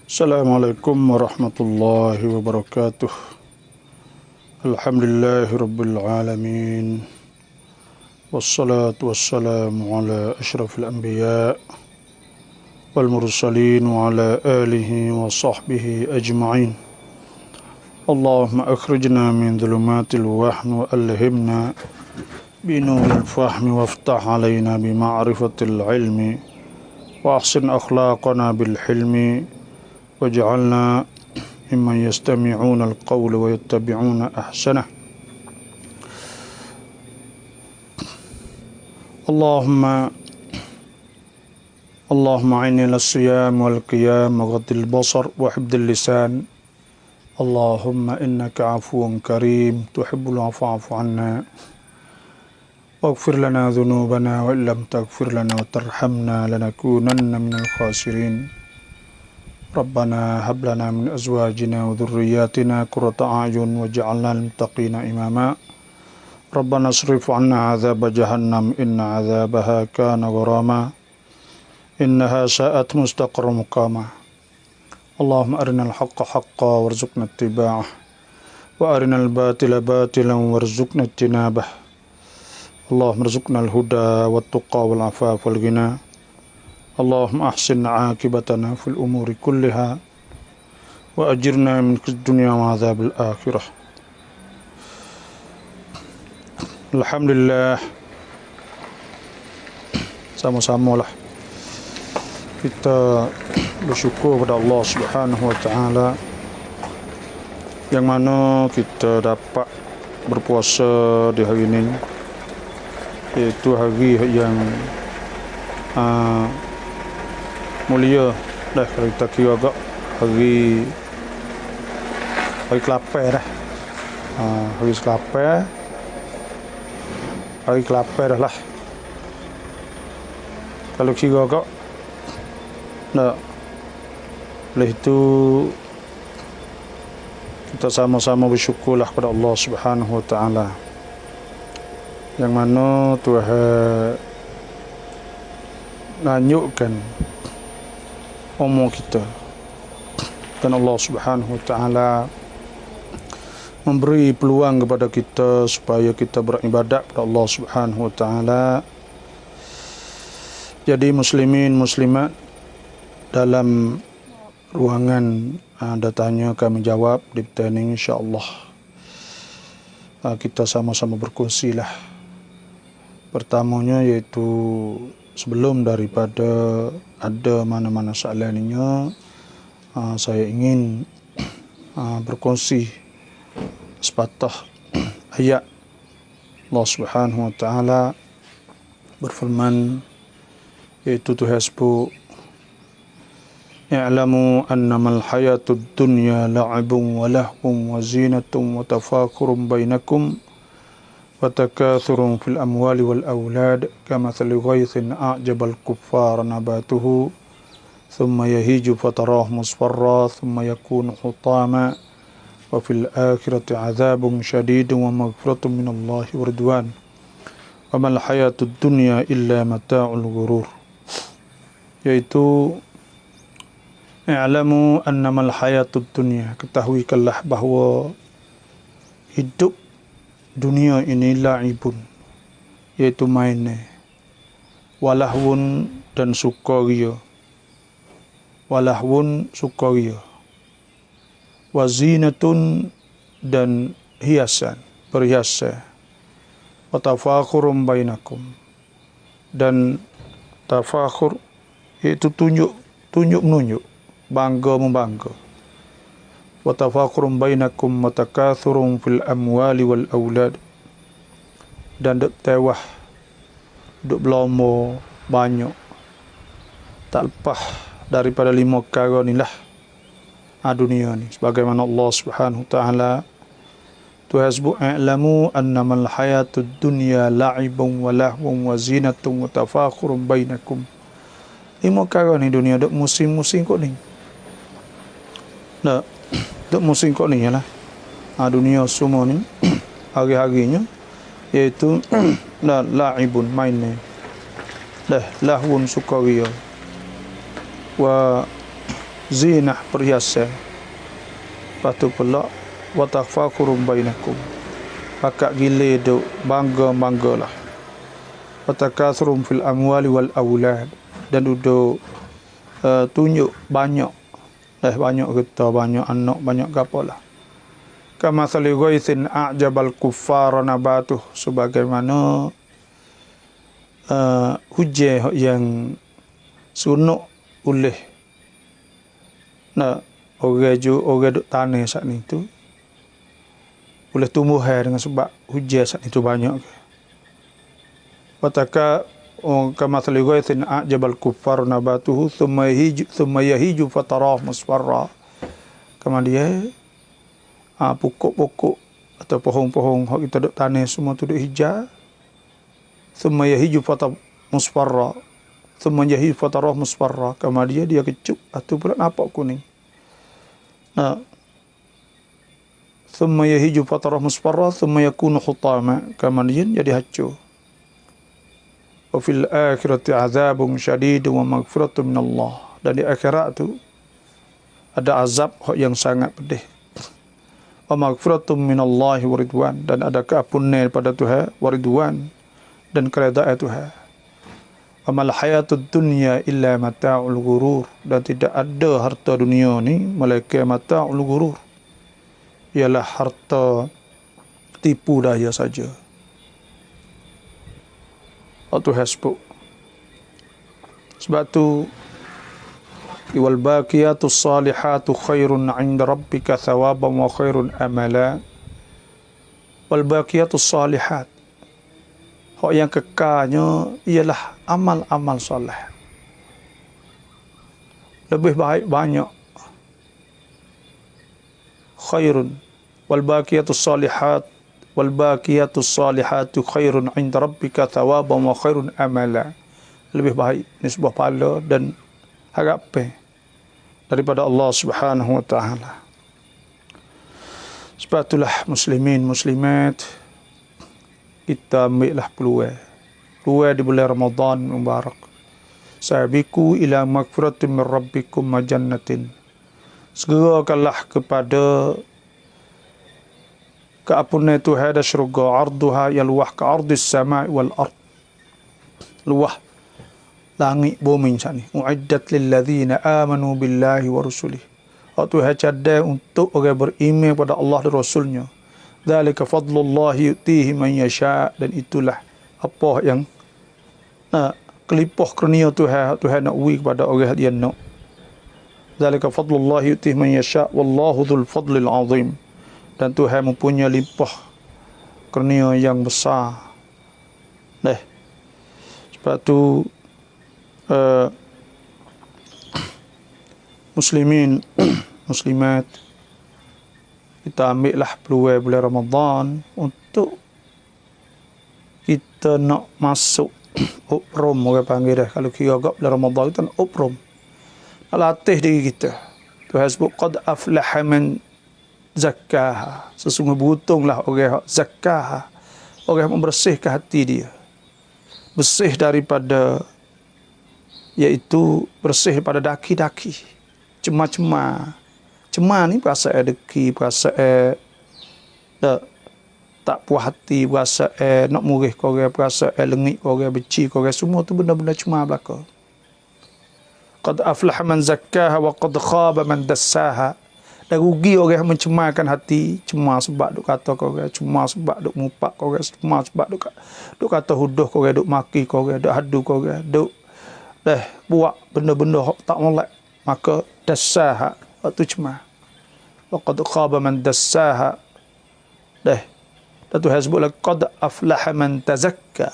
Assalamualaikum warahmatullahi wabarakatuh. Alhamdulillahi rabbil alamin. Wassalatu wassalamu ala ashrafil anbiya wal mursalin wa ala alihi wa sahbihi ajma'in. Allahumma akhrijna min dhulumatil wahmi wa alhimna binuril fahmi waftah alaina bima'rifatil ilmi wa ahsin akhlaqana bil hilmi waj'alna mimman yastami'una al-qawla wa yattabi'una ahsanah. Allahumma inni lis-siyam wal qiyam wa ghaddil basar wa hibdil lisan. Allahumma innaka 'afuwun karim tuhibbul 'afwa 'anfu 'anna. Waghfir lana dhunubana wa illam taghfir lana wa tarhamna lanakunanna minal khasirin. Rabbana hab lana min azwajina wa dhurriyyatina qurrata a'yun waj'alna lil muttaqina imama. Rabbana asrif 'anna 'adzaba jahannam inna 'adzabaha kana gharama. Innaha sa'at mustaqarra muqama. Allahumma arinal haqqa haqqan warzuqna ittiba'ah wa arinal batila batilan warzuqna ijtinabah. Allahumma arzuqna al-huda wat tuqa wal 'afafa wal ghina. Allahumma ahsin 'aqibatana fil umuri kulliha wa ajirna min khizyid dunya wa 'adzabil akhirah. Alhamdulillah, sama-sama lah kita bersyukur kepada Allah Subhanahu wa taala yang mana kita dapat berpuasa di hari ini, iaitu hari yang mulia dah, kalau kita kira agak hari ke-8 dah. Hari ke-8, hari ke-8 dah lah. Kalau kira agak nah, oleh itu kita sama-sama bersyukurlah kepada Allah Subhanahu wa taala yang mana Tuhan nanyukkan umur kita, dan Allah Subhanahu wa taala memberi peluang kepada kita supaya kita beribadat kepada Allah Subhanahu wa taala. Jadi muslimin muslimat, dalam ruangan ada tanya kami jawab di petang insya-Allah. Kita sama-sama berkongsilah. Pertamanya iaitu sebelum daripada ada mana-mana soalannya, saya ingin berkongsi sepatah ayat Allah Subhanahu wa taala berfirman, iaitu Tuhan sebut, "I'lamu annamal hayatud dunya la'ibun wa lahwun wa zinatun wa tafakurun bainakum wa takathurun fil amwali wal awlad kamathali ghaythin a'jabal kuffara nabatuhu thumma yahiju fatarahu musfarra thumma yakunu hutama wa fil akhirati 'adzabun syadidun wa maghfiratun minallahi wa ridwan wa mal hayatud dunya illa mata'ul ghurur." Yaitu i'lamu annamal hayatud dunya, ketahuikanlah bahawa hidup dunia ini la'ibun, iaitu main, walahwun dan sukaria, walahwun sukaria, wazinatun dan hiasan, perhiasan, wa tafakhurun bainakum, dan tafakhur iaitu tunjuk menunjuk, bangga membangga, wa tafakhurun bainakum wa takathurun fil amwali wal aulad, dan duk tewah, duk berlomba banyak, tak lepas daripada 5 perkara ni lah dunia ni. Sebagaimana Allah Subhanahu wa taala Tuhan sebut, "I'lamu annamal hayatud dunya la'ibun wa lahwun wa zinatun wa tafakhurun bainakum." 5 perkara ni dunia, duk musim-musim kok ni. Duk musim kok ni lah. Dunia semua ni hari-harinya iaitu la'ibun, main ni. Lahwun sukaria, wa zinah perhiasan. Lepas tu pula wa tafakurum bainakum. Pakak gile duk bangga-banggalah. Wa takathurum fil amwali wal aulad, dan duduk tunjuk banyak banyak kita, banyak anak, banyak gapalah. Kama thali ghaithin a'jabal kuffara nabatuh, sebagaimana hujan yang sunuk oleh orang duk tanah saat ni tu boleh tumbuh dengan sebab hujan saat itu banyak. Wataka kama thali ghaithin a'jabal kuffara nabatuhu thumma yahiju fatarah musfarra. Kemudian pokok-pokok atau pohon-pohon hak kita duk tanah semua tu duk hijau. Thumma yahiju fatarah musfarra. Thumma yahiju fatarah musfarra. Kemudian dia kecup, atau pula nampak kuning. Thumma yahiju fatarah musfarra thumma yakunu hutama. Kemudian jadi hancur. Wa fil akhirati azabun syadid wa maghfiratun minallah. Dan di akhirat tu ada azab yang sangat pedih. Wa maghfiratun minallahi wa ridwan, dan ada keampunan daripada Tuhan, wa ridwan, dan keredaan Tuhan. Wa mal hayatud dunya illa mata'ul ghurur, dan tidak ada harta dunia ni melainkan mata'ul ghurur, ialah harta tipu daya saja. Tuhan sebut. Sebab tu wal baqiyatus salihatu khairun 'inda rabbika thawaban wa khairun amala. Wal baqiyatus salihat, hak yang kekalnya ialah amal-amal soleh. Lebih baik banyak. Khairun wal baqiyatus salihat wal baqiyatus salihatu khairun 'inda rabbika thawaban wa khairun amala. Lebih baik nisbah pahala dan harapan daripada Allah Subhanahu wa taala. Sebab itulah muslimin muslimat, kita ambillah peluang di bulan Ramadan mubarak. Sabiqu ila maghfiratin min rabbikum wa jannatin. Segerakanlah kepada keampunan Tuhan dan syurga, arduha yaluah ka ardis sama'i wal ard. Luah langit bumi macam ni. Uiddat lil ladzina amanu billahi wa rusulih. Tuhan cadai untuk orang beriman kepada Allah dan Rasulnya. Dzalika fadlullahi yu'tihi man yasha, dan itulah apa yang kelipah kurnia Tuhan nak beri kepada orang yang nak. Dzalika fadlullahi yu'tihi man yasha wallahu dzul fadlil azim. Dan Tuhan mempunyai limpah kurnia yang besar. Sebab tu muslimin muslimat, kita ambillah peluang bulan Ramadan untuk kita nak masuk uprom, orang panggil dah, kalau kira agak bulan Ramadan kita nak uprom, nak latih diri kita. Tuhan sebut qad aflaha man zakkaha, sesungguhnya beruntunglah orang zakkaha, orang yang membersihkan hati dia, bersih daripada, iaitu bersih pada daki-daki, cemar-cemar. Cemar ni perasaan deki, perasaan tak puas hati, perasaan nak murih korang, perasaan lengit korang, benci korang, semua tu benda-benda cemar belaka. Qad aflaha man zakkaha wa qad khaba man dassaha. Dan rugi orang yang mencemarkan hati, cemar sebab duk kata korang, cemar sebab duk mupak korang, cemar sebab duk kata huduh korang, duk maki korang, duk hadu korang, duk buat benda-benda tak molek, maka dassaha, waktu cemar. Waqad khaba man dassaha. Dan Tuhan sebutlah qad aflaha man tazakka.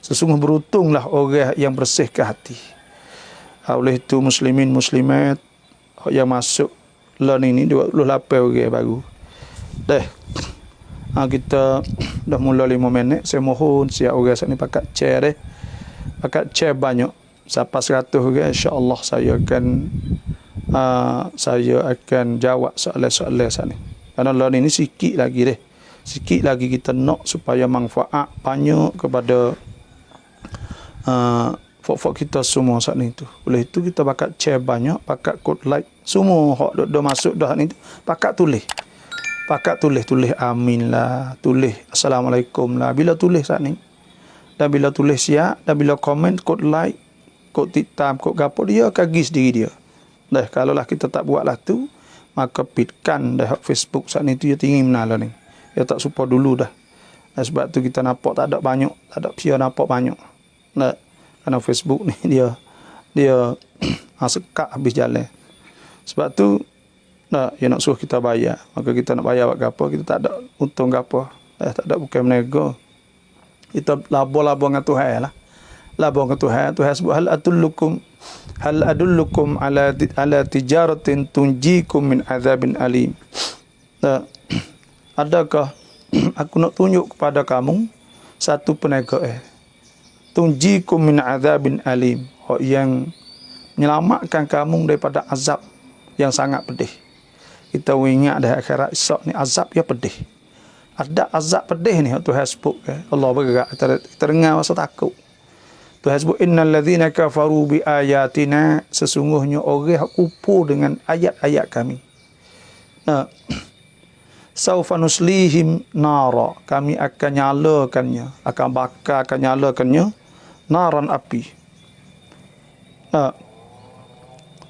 Sesungguh beruntunglah orang yang bersihkan hati. Oleh itu muslimin muslimat yang masuk learning ni 28 orang baru. Kita dah mula 5 minit. Saya mohon siap orang saat ni pakat share pakat share banyak. Sampai 100 orang, insya-Allah saya akan jawab soalan-soalan saat ni. Kerana learning ni sikit lagi sikit lagi kita nak supaya manfaat banyak kepada Fok kita semua saat ni tu. Oleh itu kita bakat share banyak, bakat kod like. Semua hok dah masuk dah ni tu. Bakat tulis. Bakat tulis amin lah, tulis assalamualaikum lah. Bila tulis saat ni. Dan bila tulis siap, dan bila komen kod like, kod titam, kod gapo dia kagi sendiri dia. Dah kalau lah kita tak buat lah tu, maka pitkan dah Facebook saat ni tu dia tinggi menala ni. Dia tak support dulu dah. Dan sebab tu kita nampak tak ada banyak, tak ada pia nampak banyak. Nah, kerana Facebook ni dia sekak habis jalan. Sebab tu dia nak suruh kita bayar. Maka kita nak bayar buat apa, kita tak ada untung apa. Tak ada bukan menego. Kita labor dengan Tuhan lah. Labor dengan Tuhan. Tuhan sebut hal adullukum ala tijaratin tunjikum min azabin alim. Adakah aku nak tunjuk kepada kamu satu perniagaan tunjikum min azabin alim, yang menyelamatkan kamu daripada azab yang sangat pedih. Kita ingat dah akhirat esok ni azab yang pedih. Ada azab pedih ni Tuhan sebut ke. Allah bergerak kita dengar rasa takut. Tuhan sebut innal ladzina kafaru bi ayatina, sesungguhnya orang yang kufur dengan ayat-ayat kami. Saufa nuslihim nara, kami akan nyalakannya, akan bakar, akan nyalakannya naran api.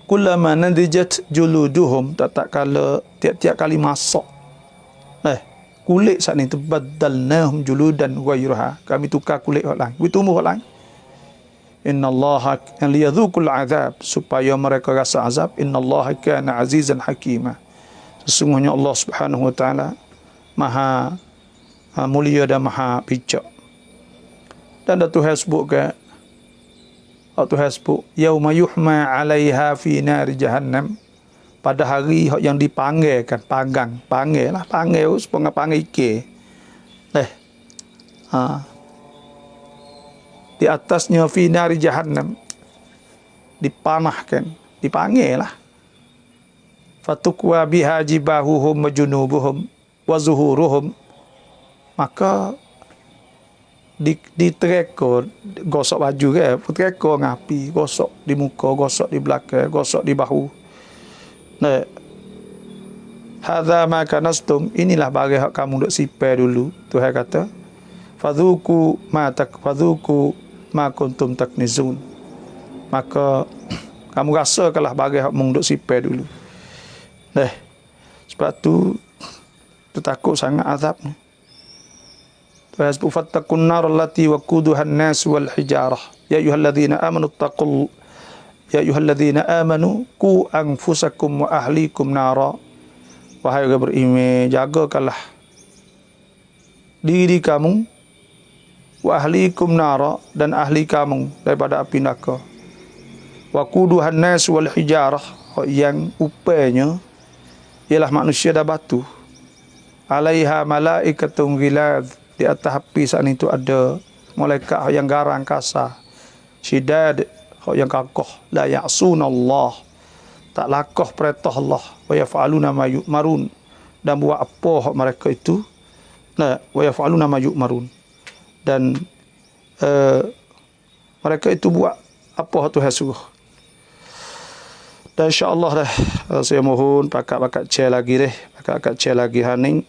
Kullama nadijat juluduhum, tak kala tiap-tiap kali masak kulit saat ni tu badalnahum juludan ghairaha, kami tukar kulit orang lain, we tumbuh orang lain. Innallaha liyadhuqul azab, supaya mereka rasa azab. Innallaha kana azizan hakima, sesungguhnya Allah Subhanahu wa taala maha mulia dan maha bijak. Dan Tuhan sebut ke Tuhan sebut yauma yuhma 'alaiha fi nar jahannam, pada hari yang dipanggilkan, panggil supaya panggil ke di atasnya fi nar jahannam, dipanahkan, dipanggil lah. Fatukwa biha jibahuhum wa junubuhum wa zuhuruhum, maka ditereka, gosok baju ke, tereka ngapi, gosok di muka, gosok di belakang, gosok di bahu. Hadza ma kanastum, inilah barang hak kamu duk sipai dulu. Tuhan kata fadhuku ma kuntum taknizun, maka kamu rasakanlah barang hak mung duk sipai dulu. Sebab tu takut sangat azab ni. Tuhan sebut fattaqun nar allati waquduha an-nas wal hijarah ya ayyuhalladzina amanu qu anfusakum wa ahlikum nara, wahai orang beriman, jagakanlah diri kamu, wa ahlikum nara, dan ahli kamu daripada api neraka. Waquduha an-nas wal hijarah, yang upanya ialah manusia dan batu. Alaiha malaikatun ghilad, di atas api saat itu ada malaikat yang garang kasar, syidad, yang kakoh, la ya'suna Allah, tak lakoh perintah Allah, wa yaf'aluna ma yu'marun, dan buat apa mereka itu, wa yaf'aluna ma yu'marun, dan mereka itu buat apa Tuhan suruh. Dan insya-Allah dah saya mohon pakat share lagi haning.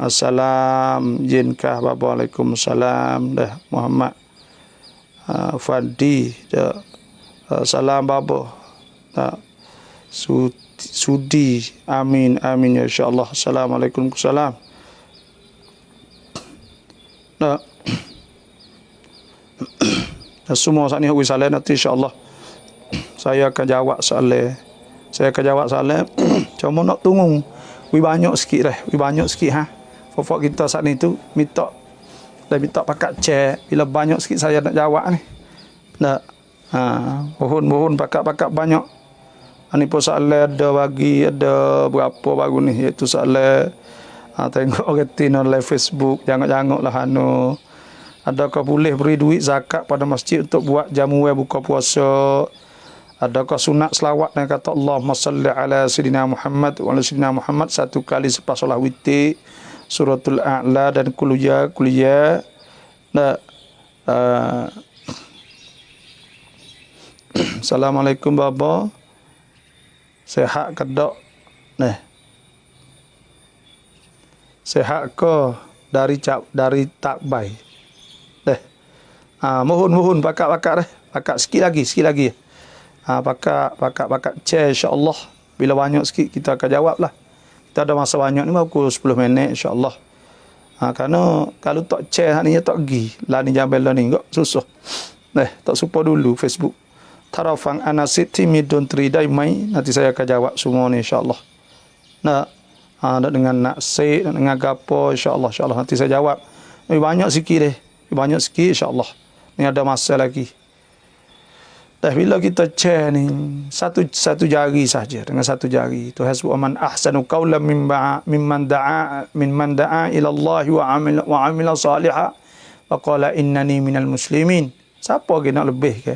Assalam jinkah baba, Waalaikumsalam dah Muhammad Fadi dah salam baba Sudi, amin ya insyaallah. Assalamualaikum salam. Semua saat ni hui salam, nanti insyaallah saya akan jawab soalan. Cuma nak tunggu banyak sikit Fofok kita saat ni tu minta pakat cek, bila banyak sikit saya nak jawab ni. Mohon pakat banyak. Ini pun soalan ada berapa baru ni, iaitu soalan tengok orang tina live Facebook, jangan-janganlah adakah boleh beri duit zakat pada masjid untuk buat jamuan buka puasa? Adakah sunat selawat dan kata Allahumma salli ala sayyidina Muhammad wa ala sayyidina Muhammad satu kali selepas solat witir, suratul A'la dan kuliah. Assalamualaikum baba. Sehat ke dak? Nah. Sehat ke dari tak baik? Deh. Mohon pakak deh. Pakak sikit lagi. Pakak share insya-Allah. Bila banyak sikit kita akan jawab lah. Kita ada masa banyak ni pukul 10 minit insya-Allah. Kerana kalau tak share ni tak pergi. Lah ni jambel lah ni enggak susah. Tak support dulu Facebook. Tarafang anasit timidun tridai mai. Nanti saya akan jawab semua ni insya-Allah. Nak dengan nak say, nak dengan gapo insya-Allah nanti saya jawab. Lebih banyak sikit insya-Allah. Ni ada masa lagi. Bila kita share ni satu jari saja, dengan satu jari tu hasbu man ahsanu qawlan mimman da'a ila Allah wa amila salihah wa qala innani minal muslimin. Siapa ke nak lebih ke?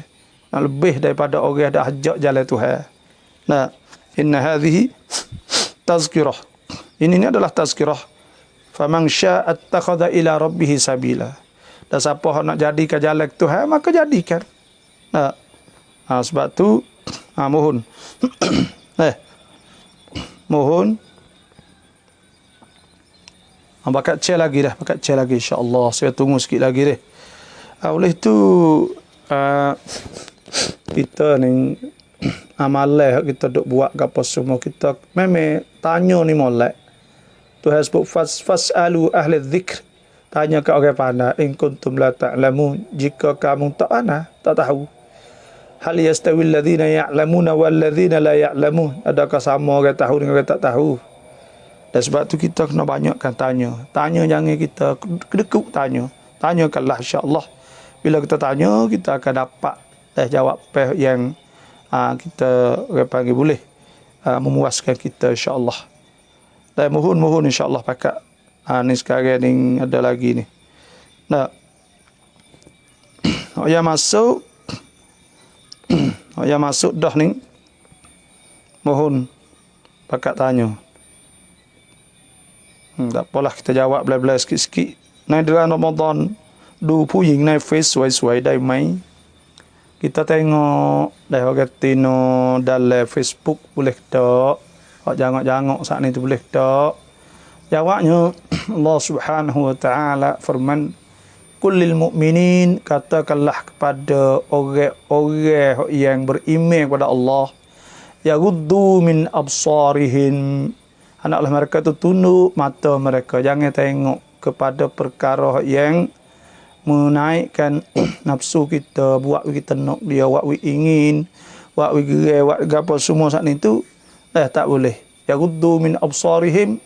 Nak lebih daripada orang ada hajat jalan Tuhan. Inna hadhihi tazkirah. Ini adalah tazkirah. Faman syaa'a attakhadha ila rabbih sabila. Dan siapa nak jadikan jalan Tuhan maka jadikan. Sebab tu mohon. Mohon. Bakat share lagi insya-Allah. Saya tunggu sikit lagi deh. Oleh tu kita ni amalan kita duk buat apa semua kita memang tanya ni molek. Tuhan sebut fasalu ahli dzikr. Tanya ke orang pandai in kuntum la ta'lamun. Jika kamu tak tahu. Hal yastawi alladhina ya'lamuna wal ladzina la ya'lamun. Adakah sama orang tahu dengan orang tak tahu? Dan sebab tu kita kena banyakkan tanya. Tanya jangan kita kedekut tanya. Tanyakanlah insya-Allah. Bila kita tanya, kita akan dapat jawab yang kita orang panggil boleh memuaskan kita insya-Allah. Dan mohon insya-Allah pakak ni sekarang ni ada lagi ni. Yang masuk dah ni. Mohon pakak tanya. Tak apalah kita jawab bela-bela sikit-sikit. Nai bulan Ramadan du puying nai face suai-suai dai mai. Kita tengok dah orang tino dalam Facebook boleh tak? Hak jangok-jangok saat ni tu boleh tak? Jawabnya Allah Subhanahu wa taala firman kullil mu'minin, katakanlah kepada orang-orang yang beriman kepada Allah, yaghuddu min absarihim, hendaklah mereka tu tunduk mata mereka, jangan tengok kepada perkara yang menaikkan nafsu kita, buat kita nak dia, buat ingin, buat gerai, buat apa semua saat ni tu tak boleh. Yaghuddu min absarihim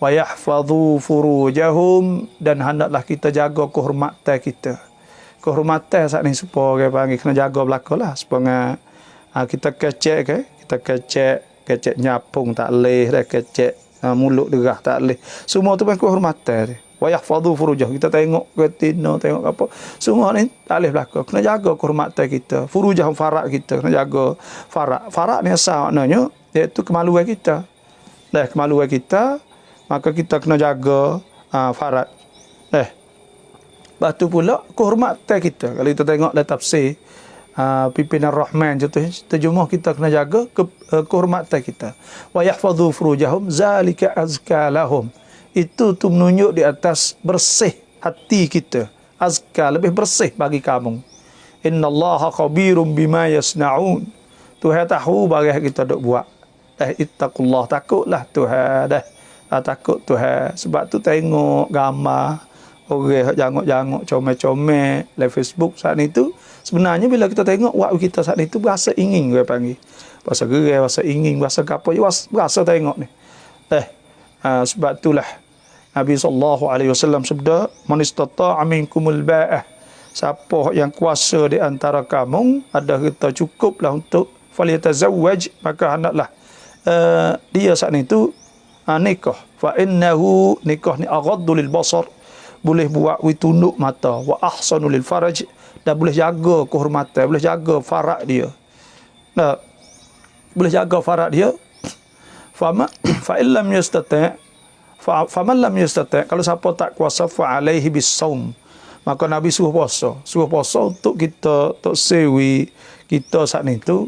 wa yahfadhu furujahum, dan hendaklah kita jaga kehormatan kita. Kehormatan saat ni supaya orang panggil kena jaga belakalah supaya kita kecek nyapung tak leh, dah kecek mulut derah tak leh. Semua tu pun kehormatan dia. Wa yahfadhu furujahum, kita tengok retina, tengok apa, semua ni tak leh belaka. Kena jaga kehormatan kita. Furujahum, farak kita kena jaga. Farak ni asal maknanya iaitu kemaluan kita. Kemaluan kita, maka kita kena jaga farat. Lepas tu pula kehormatan kita. Kalau kita tengok dalam tafsir Pimpinan Rahman terjemah, kita kena jaga kehormatan kita. Wa yahfadhu furujahum zalika azka lahum. Itu tu menunjuk di atas bersih hati kita. Azka, lebih bersih bagi kamu. Innallaha khabirum bima yasnaun. Tuhan tahu barang kita duk buat. Ittaqullah, takutlah Tuhan takut Tuhan. Sebab tu tengok gambar orang jangok-jangok comel-comel dalam Facebook saat ni tu, sebenarnya bila kita tengok wak kita saat ni tu berasa ingin gue panggil. Berasa gerai, berasa ingin, berasa apa, berasa tengok ni. Sebab itulah Nabi SAW sabda, man istata'a minkumul ba'ah, siapa yang kuasa di antara kamu, ada kita cukuplah untuk falyatazawwaj, maka hendaklah dia saat ni tu nikah. Fa innahu, nikah ni aghaddu lil basar, boleh buat tunduk mata, wa ahsanu lil faraj, dan boleh jaga kehormatan, boleh jaga farak dia. Boleh jaga farak dia. Fa illam yastati' faman lam yastati', kalau siapa tak kuasa, fa alaihi bisaum, maka Nabi suruh puasa untuk kita, untuk sewi kita saat ni tu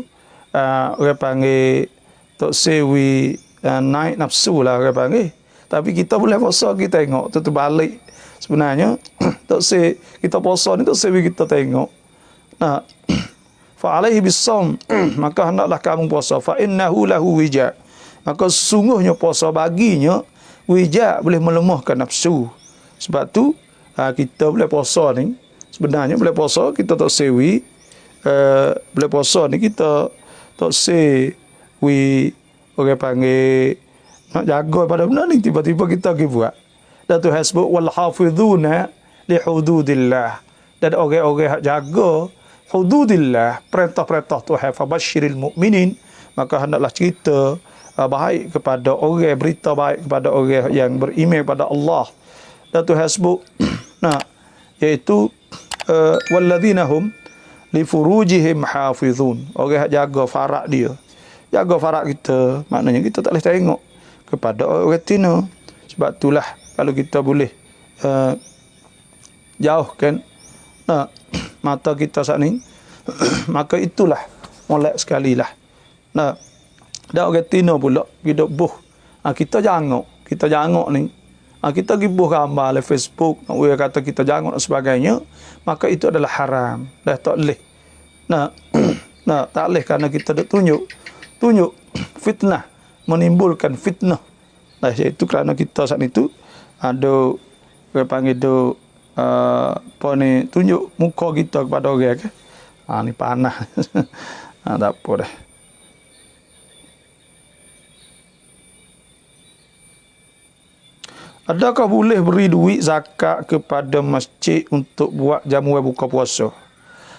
orang panggil tok sewi naik nafsu lah orang panggil. Tapi kita boleh puasa kita tengok tu balik. Sebenarnya tok se kita puasa ni tok sewi kita tengok. Nah, fa alaihi bisawm maka hendaklah kamu puasa fa innahu lahu wija. Maka sungguhnya puasa baginya wija boleh melemahkan nafsu. Sebab tu kita boleh puasa ni sebenarnya boleh puasa kita tak sewi boleh puasa ni kita tak sewi orang panggil nak jaga pada benda ni tiba-tiba kita pergi buat. Dan tu hasbuk wal hafizuna li hududillah. Dan orang-orang hak jaga hududillah perintah-perintah Tuhan fabasyiril mukminin maka hendaklah cerita baik kepada orang berita baik kepada orang yang beriman kepada Allah. Dan tu hasbuk nah iaitu walladzina hum li furujihim hafizun. Orang yang jaga farak dia. Jaga farak kita, maknanya kita tak boleh tengok kepada orang tina. Sebab itulah kalau kita boleh jauhkan mata kita saat ni maka itulah molek sekali lah. Nah, dan orang tina pula hidup buh. Kita jangok ni. Kita pergi buh gambar di Facebook, orang kata kita jangok dan sebagainya, maka itu adalah haram. Dah tak boleh. Nah, tak boleh kerana kita dah tunjuk fitnah, menimbulkan fitnah. Nah, itu kerana kita saat itu ada orang panggil tu apa ni tunjuk muka kita kepada orang ke. Ni panah. Tak apa dah. Adakah boleh beri duit zakat kepada masjid untuk buat jamuan buka puasa?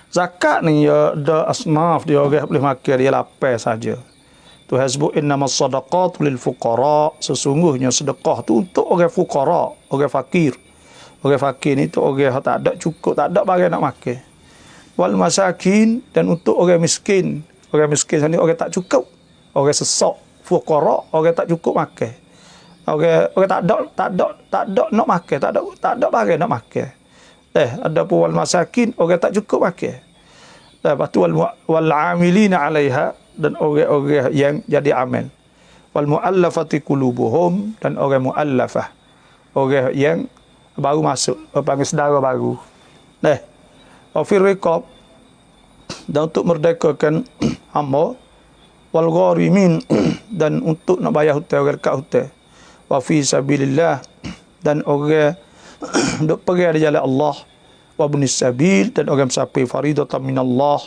Zakat ni ya ada asnaf dia orang boleh makan dia lapar saja. Tu hasbu innamas sadaqatu lil fuqara. Sesungguhnya sedekah tu untuk orang fuqara, orang fakir. Orang fakir ni tu orang yang tak ada cukup, tak ada barang nak makan. Wal masakin dan untuk orang miskin. Orang miskin ni orang tak cukup. Orang sesak, fuqara, orang tak cukup makan. Orang tak ada nak makan, tak ada barang nak makan. Ada pun wal masakin orang tak cukup makan. Lepas tu wal amilina 'alaiha dan orang-orang yang jadi amal. Wal muallafati qulubuhum dan orang muallafah. Orang yang baru masuk, panggil saudara baru. Wa fir riqab dan untuk merdekakan hamba wal gharimin dan untuk nak bayar hutang orang dekat hutang. Wa fi sabilillah dan orang duk pergi di jalan Allah wa ibnis sabil dan orang sampai faridatan minallah.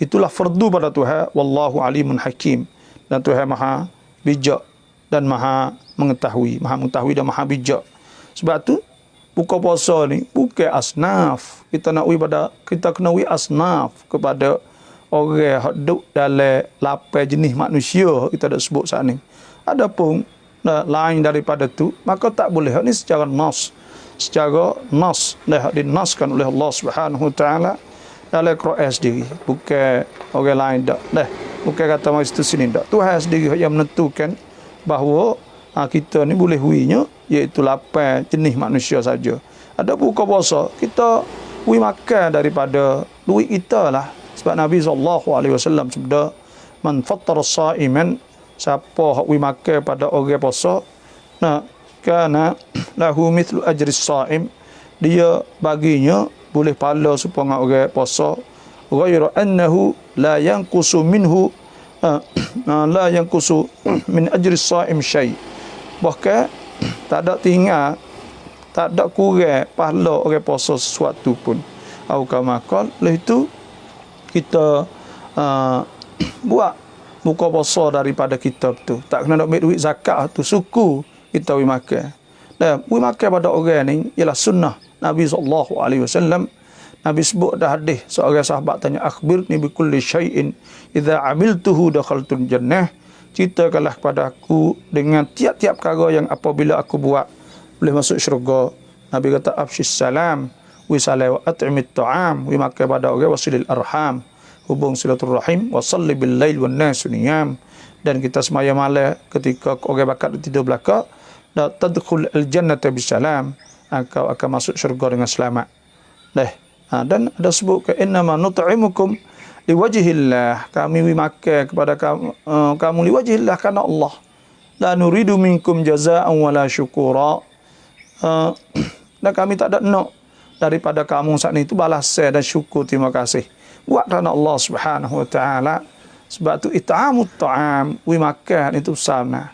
Itulah fardu pada Tuhan. Wallahu alimun hakim. Dan Tuhan maha bijak dan maha mengetahui dan maha bijak. Sebab tu buka puasa ni bukan asnaf. Kita kena asnaf kepada orang yang duduk dalam 8 jenis manusia kita dah sebut saat ni. Adapun lain daripada tu maka tak boleh. Ini secara nas dah dinaskan oleh Allah Subhanahu Wa Taala dalam Quran sendiri, bukan orang lain dak. Bukan kata majlis sini dak. Tuhan sendiri yang menentukan bahawa kita ni boleh huinya iaitu 8 jenis manusia saja. Ada buka puasa kita hui makan daripada duit kita lah. Sebab Nabi SAW sabda man fattara sa'iman, siapa hak wi makan pada orang puasa, kana lahu mithlu ajri as-sa'im, dia baginya boleh pahala supaya orang puasa, ghairu annahu la yanqusu minhu la yanqusu min ajri as-sa'im syai'. Bahkan tak ada tinggal, tak ada kurang pahala orang puasa sesuatu pun. Au kama qal, oleh itu kita buat buka puasa daripada kitab tu. Tak kena nak ambil duit zakat tu, suku kita wi makan. Dan wi makan pada orang ni ialah sunnah Nabi SAW. Nabi sebut dah hadis, seorang sahabat tanya, akhbirni bi kulli syai'in idza amiltuhu dakhaltul jannah. Ceritakanlah kepada aku dengan tiap-tiap perkara yang apabila aku buat boleh masuk syurga. Nabi kata afshis salam wi salam wa at'imit ta'am, wi makan pada orang, wasilil arham, hubung silaturrahim, wa salli bil lail wan nas niyam, dan kita semaya malam ketika orang bakat tidur belaka, dan tadkhul al jannata bisalam, engkau akan masuk syurga dengan selamat. Dan ada sebut ke innama nut'imukum liwajhillah, kami makan kepada kamu liwajhillah karena Allah. La nuridu minkum jazaa'an wala syukura. Dan kami tak ada nak daripada kamu saat itu balasan dan syukur, terima kasih. Buat kerana Allah Subhanahu wa taala. Sebab tu it'amut ta'am, makan itu sana.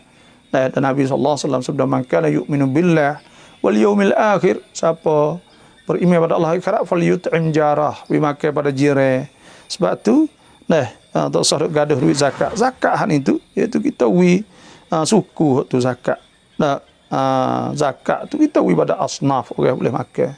Dan Nabi sallallahu alaihi wasallam sabda, "Man kana yu'minu billah wal yawmil akhir." Siapa beriman pada Allah akhirat, falyut'im jarah, makan pada jiran. Sebab tu tak usah gaduh duit zakat. Zakat itu iaitu kita suku tu zakat. Zakat tu kita pada asnaf orang boleh makan.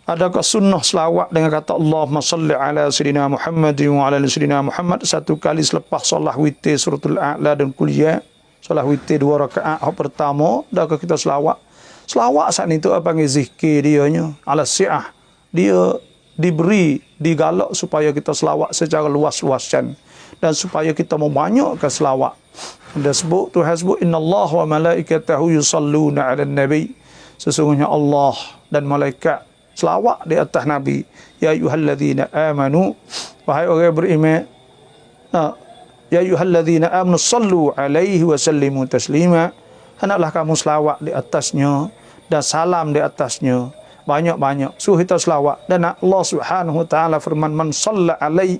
Adakah sunnah selawat dengan kata Allahumma salli ala sayyidina Muhammad wa ala sayyidina Muhammad satu kali selepas solat witir suratul A'la dan Qul-Ya, solat witir 2 rakaat pertama, adakah kita selawat? Selawat saat itu apa panggil zikir dianya ala si'ah. Dia diberi, digalak supaya kita selawat secara luas-luasan dan supaya kita membanyakkan selawat. Dia sebut, Tuhan sebut, innallaha wa malaikatahu yusalluna 'alan nabi. Sesungguhnya Allah dan malaikat selawat di atas Nabi. Ya ayyuhalladzina amanu, wahai orang beriman, ya ayyuhalladzina amanu sallu alaihi wa sallimu taslima. Hendaklah kamu selawat di atasnya dan salam di atasnya banyak-banyak. Suruh kita selawat. Dan Allah Subhanahu wa taala firman, man salla alaihi,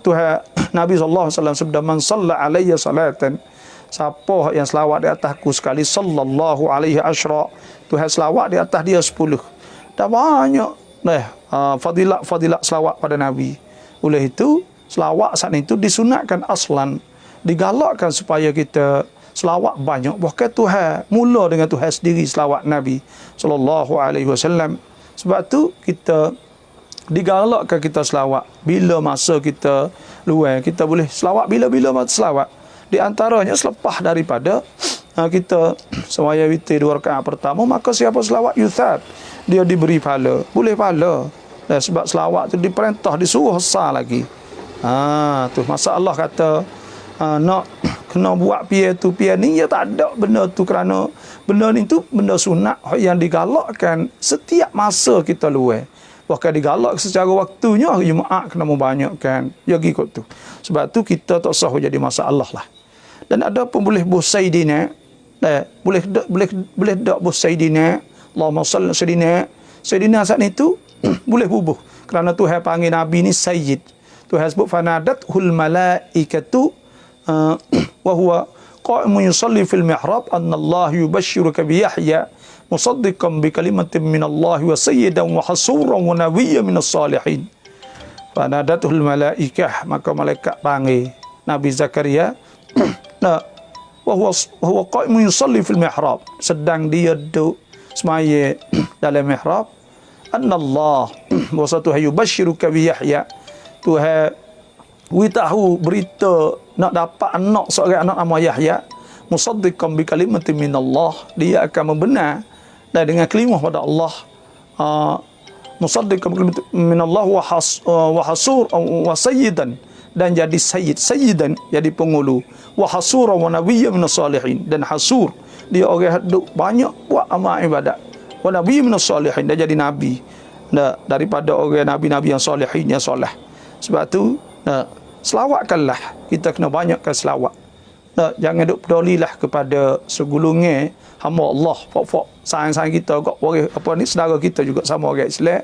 Tuhan Nabi sallallahu alaihi wasallam sabda, man salla alayya salatan, siapa yang selawat di atasku sekali, sallallahu alaihi asyra, Tuhan selawat di atas dia 10. Dah banyak fadilat selawat pada Nabi. Oleh itu, selawat saat itu disunatkan aslan, digalakkan supaya kita selawat banyak. Bahkan Tuhan mula dengan Tuhan sendiri selawat Nabi sallallahu alaihi wasallam. Sebab tu kita digalakkan kita selawat bila masa kita luar. Kita boleh selawat bila-bila masa selawat. Di antaranya selepas daripada kita semaya witir 2 rakaat pertama, maka siapa selawat yuthab, dia diberi pahala, boleh pahala. Sebab selawat tu diperintah, disuruh besar lagi. Tu masa Allah kata nak kena buat pian tu pian ni, ya tak ada benda tu, kerana benda ni tu benda sunat yang digalakkan setiap masa kita luar. Bahkan digalak secara waktunya hari Jumaat kena membanyakkan. Ya ikut tu. Sebab tu kita tak sah jadi masalah lah. Dan ada pun boleh Sayyidina, boleh dak Sayyidina, Allahumma salli Sayyidina saat itu boleh bubuh. Kerana Tuhan panggil Nabi ni Sayyid. Tuhan sebut fanadathul malaikatu wa huwa qa'imun yusalli fil mihrab anna Allah yubashshiruka bi Yahya musaddiqan bi kalimatin min Allah wa sayyidan wa hasuran wa nabiyyan minas salihin. Fanadathul malaikah, maka malaikat panggil Nabi Zakaria wa huwa qa'imun yusalli fil mihrab, sedang dia duduk semaya dalam mihrab, anna Allah wa satuhu yubashshiruka bi Yahya, Tuhan tahu berita nak dapat anak, seorang anak nama Yahya, musaddiqan bi kalimatin min Allah, dia akan membenar dan dengan kalimah pada Allah, musaddiqan bi kalimatin min Allah wa hasur wa sayyidan, dan jadi sayyidan jadi penghulu, wa hasura wa nabiyyan minas salihin, dan hasur dia orang duk banyak buat amal ibadat, wa nabiyyan minas salihin, dia jadi nabi daripada orang nabi-nabi yang salihin, yang soleh. Sebab tu selawatkanlah, kita kena banyakkan selawat. Jangan duk pedolilah kepada segulungnya hamba Allah, fok sayang-sayang kita kok orang saudara kita juga sama orang Islam,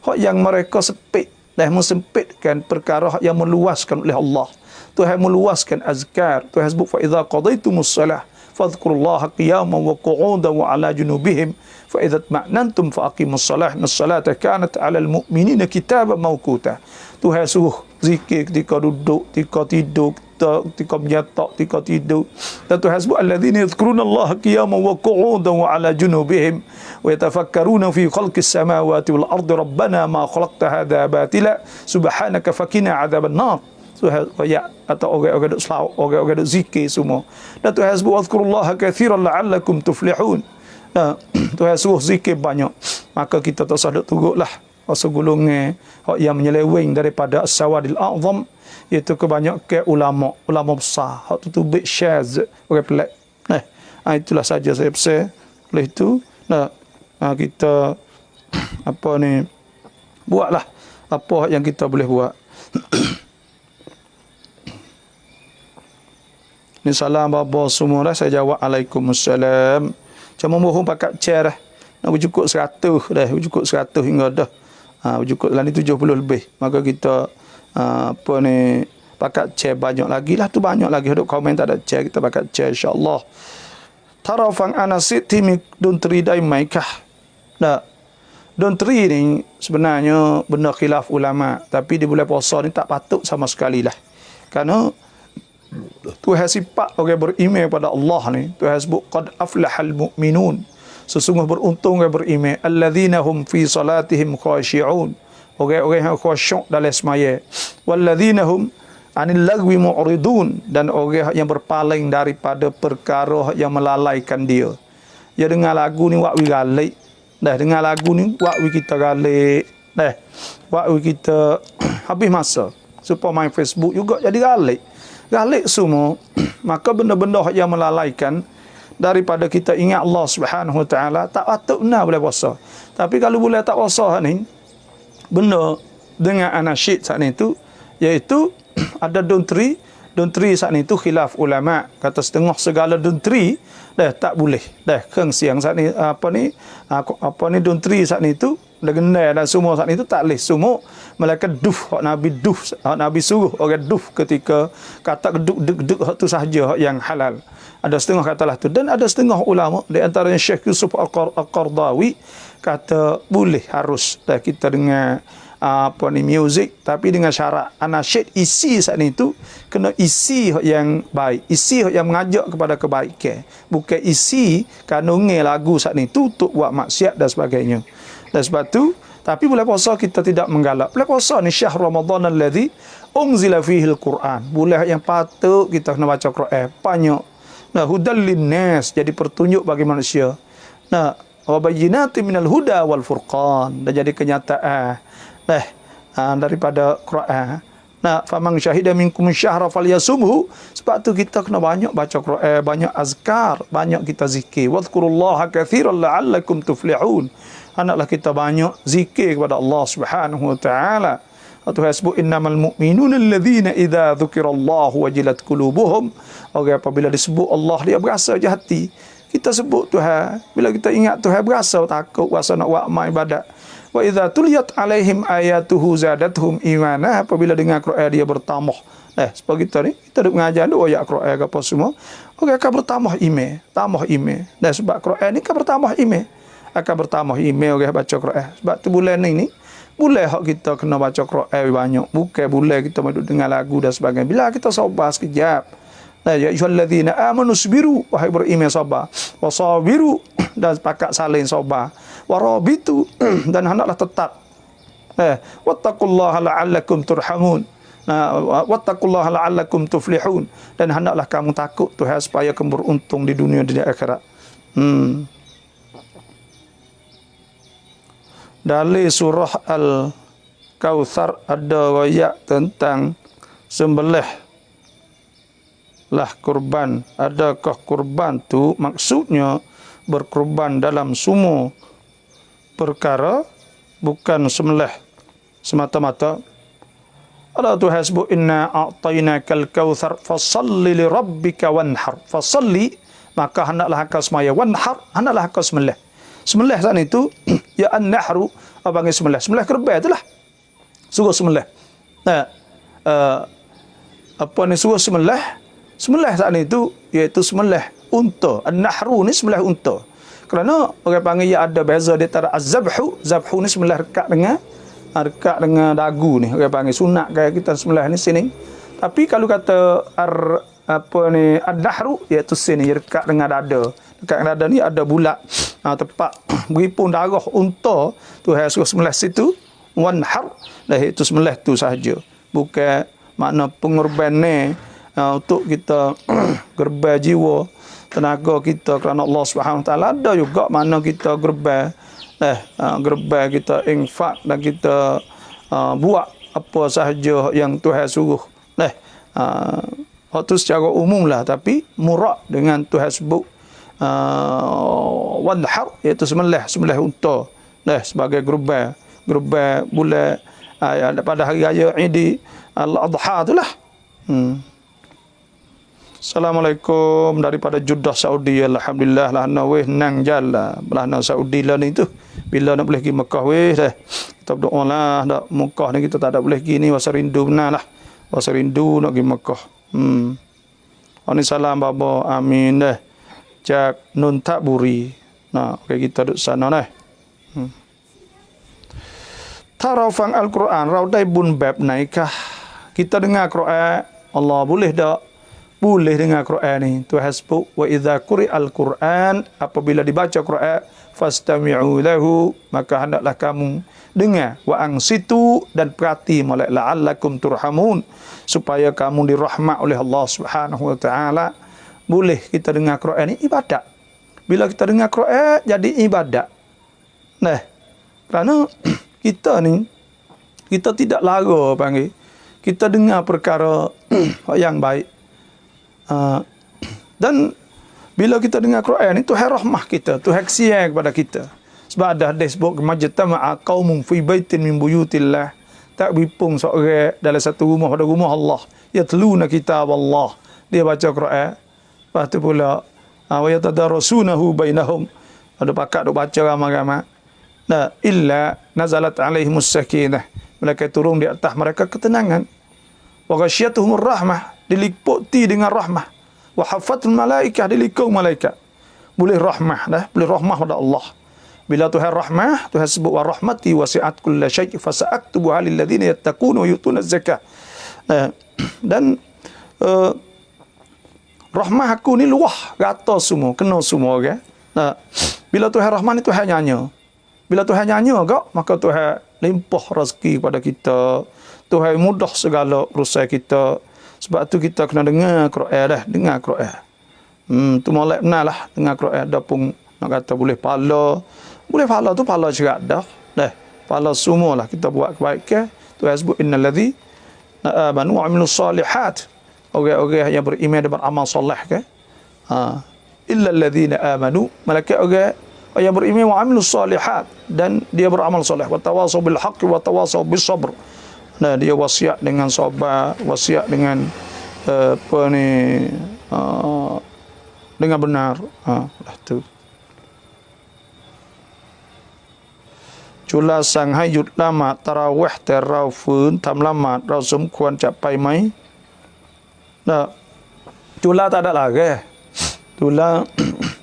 hak yang mereka sempit dan mensempitkan perkara yang meluaskan oleh Allah. Tuhan meluaskan azkar. Tuhan sebut, fa idza qadaitumus salah fadhkurullaha qiyaman wa qu'udan wa ala junubihim fa idza tma'nantum fa aqimus salah innas salata kanat 'alal mu'minina kitaban mawquta. Tuhan suruh zikir ketika duduk, ketika tidur, ketika menyatak, ketika tidur. Dan Tuhan sebut, alladzina yadhkurunallaha qiyaman wa qu'udan wa 'ala junubihim wa yatafakkaruna fi khalqis samawati wal ardi rabbana ma khalaqta hadza batila subhanaka faqina 'adzaban nar. Tuhan atau orang-orang duk selawat, orang-orang duk zikir semua. Dan Tuhan sebut, wadhkurullaha katsiran la'allakum tuflihun. Tuhan suruh zikir banyak, maka kita tak usah duk turutlah segulungnya yang menyeleweng daripada as-sawadil a'zam, iaitu kebanyakan ulama besar, hak tu big syaz, orang pelik. Itulah saja saya pesan. Oleh itu kita buatlah apa yang kita boleh buat. Ni salam bapa semua dah, saya jawab Waalaikumsalam. Cuma mohon pakat chair dah. Nak bercukup 100 dah, bercukup 100 hingga dah. Bercukup dalam ni 70 lebih. Maka kita pakat chair banyak lagi lah, tu banyak lagi. Duk komen tak ada chair, kita pakat chair insya-Allah. Tarafang anasit timi dontri dai maikah. Nah, dontri ni sebenarnya benda khilaf ulama, tapi di bulan puasa ni tak patut sama sekali lah. Kerana Tuhan sifat orang beriman kepada Allah ni, Tuhan sebut qad aflahal mu'minun, sesungguh beruntung orang beriman, alladzina hum fi salatihim khashi'un, orang-orang yang khusyuk dalam semaya, walladzina hum anil lagwi mu'ridun, dan orang yang berpaling daripada perkara yang melalaikan dia. Ya dengar lagu ni wakwi galik, dah dengar lagu ni wakwi kita galik, dah wakwi kita habis masa supaya main Facebook juga jadi galik semua. Maka benda-benda yang melalaikan daripada kita ingat Allah Subhanahu Wa Taala tak patut benar boleh puasa. Tapi kalau boleh tak puasa ni, benda dengan anasyid saat ni tu, iaitu ada dontri saat ni tu khilaf ulama, kata setengah segala dontri dah tak boleh dah keng siang saat ni dontri saat ni tu legendar dan semua saat ni tu tak boleh semua, malaikat hak nabi suruh orang duh ketika kata geduk hak tu sahaja hak yang halal. Ada setengah katalah tu, dan ada setengah ulama di antaranya Syekh Yusuf Al-Qardawi kata boleh, harus dah kita dengar music, tapi dengan syarat anasyid isi saat ni tu kena isi yang baik, isi yang mengajak kepada kebaikan, bukan isi kanungi lagu saat ni tu untuk buat maksiat dan sebagainya. Dan sebab tu, tapi bulan puasa kita tidak menggalak. Bulan puasa ni syahr Ramadan alladhi unzila fihi al-Quran, bulan yang patut kita kena baca Quran banyak. Nah, hudal linnas, jadi pertunjuk bagi manusia. Nah, wa bayyinatin minal huda wal furqan, dan jadi kenyataan daripada Quran. Nah, faman syahida minkum syahra falyasumhu, sebab tu kita kena banyak baca Quran, banyak azkar, banyak kita zikir. Wadhkurullaha katsiran la'allakum tuflihun. Hendaklah kita banyak zikir kepada Allah Subhanahu Wa Taala. Tuhan sebut innamal mu'minuna alladzina idza dzukirallahu wajilat qulubuhum. Orang apabila disebut Allah dia berasa je hati. Kita sebut Tuhan, bila kita ingat Tuhan berasa takut, berasa nak buat amal ibadat. Wa idza tuliyat alaihim ayatuhu zadatuhum imana, apabila dengar Quran dia bertambah. Sebab kita ni kita duk mengajar duk ayat Quran ke apa semua, orang akan bertambah iman, Dan sebab Quran ni kan bertambah iman. Akan bertambah iman orang baca Quran. Sebab tu bulan ni boleh hak kita kena baca Quran banyak, bukan boleh kita duduk dengar lagu dan sebagainya. Bila kita sabar sekejap, ya ayyuhalladzina amanu sabiru, wahai beriman sabar, wasabiru, dan sepakat saling sabar, warabitu, dan hendaklah tetap, wattaqullaha la'allakum turhamun, wattaqullaha la'allakum tuflihun, dan hendaklah kamu takut Tuhan supaya kamu beruntung di dunia dan di akhirat. Dari surah Al-Kautsar ada ayat tentang sembelih lah kurban. Adakah kurban tu maksudnya berkurban dalam semua perkara, bukan sembelih semata-mata? Allah Tuhan sebut inna a'tainakal kautsar fasalli li rabbika wanhar. Fasalli, maka hendaklah engkau semaya, wanhar, hendaklah engkau sembelih. Sembelih saat itu ya an-nahru, apa panggil sembelih? Sembelih kerbau itulah. Suruh sembelih. Suruh sembelih? Sembelih saat itu iaitu sembelih unta. An-nahru ni sembelih unta. Kerana orang panggil ya ada beza di antara az-zabhu. Zabhu ni sembelih rekat dengan dagu ni. Orang panggil sunat kayak kita sembelih ni sini. Tapi kalau kata ad-nahru iaitu sini rekat dengan dada. Dekat dengan dada ni ada bulat. Tepat beripun darah unta tu suruh sembelih situ, wanhar, dah itu sembelih tu sahaja, bukan makna pengorban ni untuk kita gerban jiwa tenaga kita kerana Allah Subhanahu Taala. Ada juga makna kita gerban kita infak dan kita buat apa sahaja yang Tuhan suruh itu secara umum lah, tapi murad dengan Tuhan sebut wanhar, iaitu sembelih unta sebagai gerban bulan pada hari raya Eid Al-Adha itulah. Assalamualaikum daripada Jeddah Saudi. Alhamdulillah lah weh nang jala belah Saudi lah ni tu. Bila nak boleh pergi Mekah weh dah. Kita berdoa lah dak Mekah ni kita tak ada boleh pergi ni masa rindu benar lah. Masa rindu nak pergi Mekah. Ani salam baba amin dah. Jak Nun Takburi. Nah, okey kita duduk sana dah. Tarafang Al-Quran raudai bun bab naikah. Kita dengar Quran Allah boleh tak? Boleh dengar Quran ni. Tuhan sebut wa idza quri'al Quran, apabila dibaca Quran fastami'u lahu, maka hendaklah kamu dengar, wa ansitu, dan perhati molek la'allakum turhamun, supaya kamu dirahmat oleh Allah Subhanahu wa taala. Boleh kita dengar Quran ni ibadat. Bila kita dengar Quran jadi ibadat. Nah, kerana kita ni kita tidak lara panggil. Kita dengar perkara yang baik. Dan bila kita dengar Quran ni Tuhan rahmah kita, Tuhan kasihan kepada kita. Sebab ada hadis sebut majtama'a qaumun fi baitin min buyutillah, tak berhimpun seorang dalam satu rumah pada rumah Allah, yatluna kitab Allah, dia baca Quran. Lepas tu pula wa yatadarasunahu bainahum, ada pakat duk baca ramai-ramai. Nah, illa nazalat alaihimus sakinah, mereka turun di atas mereka ketenangan. Wa ghasyiyatuhumur rahmah, diliputi dengan rahmah. Wa hafatul malaikah, dilikung malaikat. Boleh rahmah dah, boleh rahmah pada Allah. Bila Tuhan rahmah, Tuhan sebut wa rahmati wasi'at kulla syai' fa sa'aktubuha lil ladzina yattaquna wa yutuna zakah. Dan rahmah aku ni luah, rata semua, kena semua orang. Bila Tuhan rahmah ni Tuhan nyanyi. Bila Tuhan nyanyi agak, maka Tuhan limpah rezeki kepada kita. Tuhan mudah segala urusan kita. Sebab tu kita kena dengar Quran dah, dengar Quran. Tu molek benar lah dengar Quran. Dah pun nak kata boleh pahala. Boleh pahala tu pahala cerak dah. Dah, pahala semualah kita buat kebaikan. Tuhan sebut innal ladzi amanu wa amilus solihat. Orang-orang yang beriman dan beramal soleh ke? Illa alladzina amanu, malaikat orang yang beriman wa amilus solihat, dan dia beramal soleh. Wa tawasau bil haqqi wa tawasau bis sabr. Nah, dia wasiat dengan sabar, wasiat dengan dengan benar. Tu. Chula sang hai hยุดละหมาดตะเราะเวห์แต่เราฝืนทำละหมาดเราสมควรจะไปไหม Nah, Chula tak ada lagi. Chula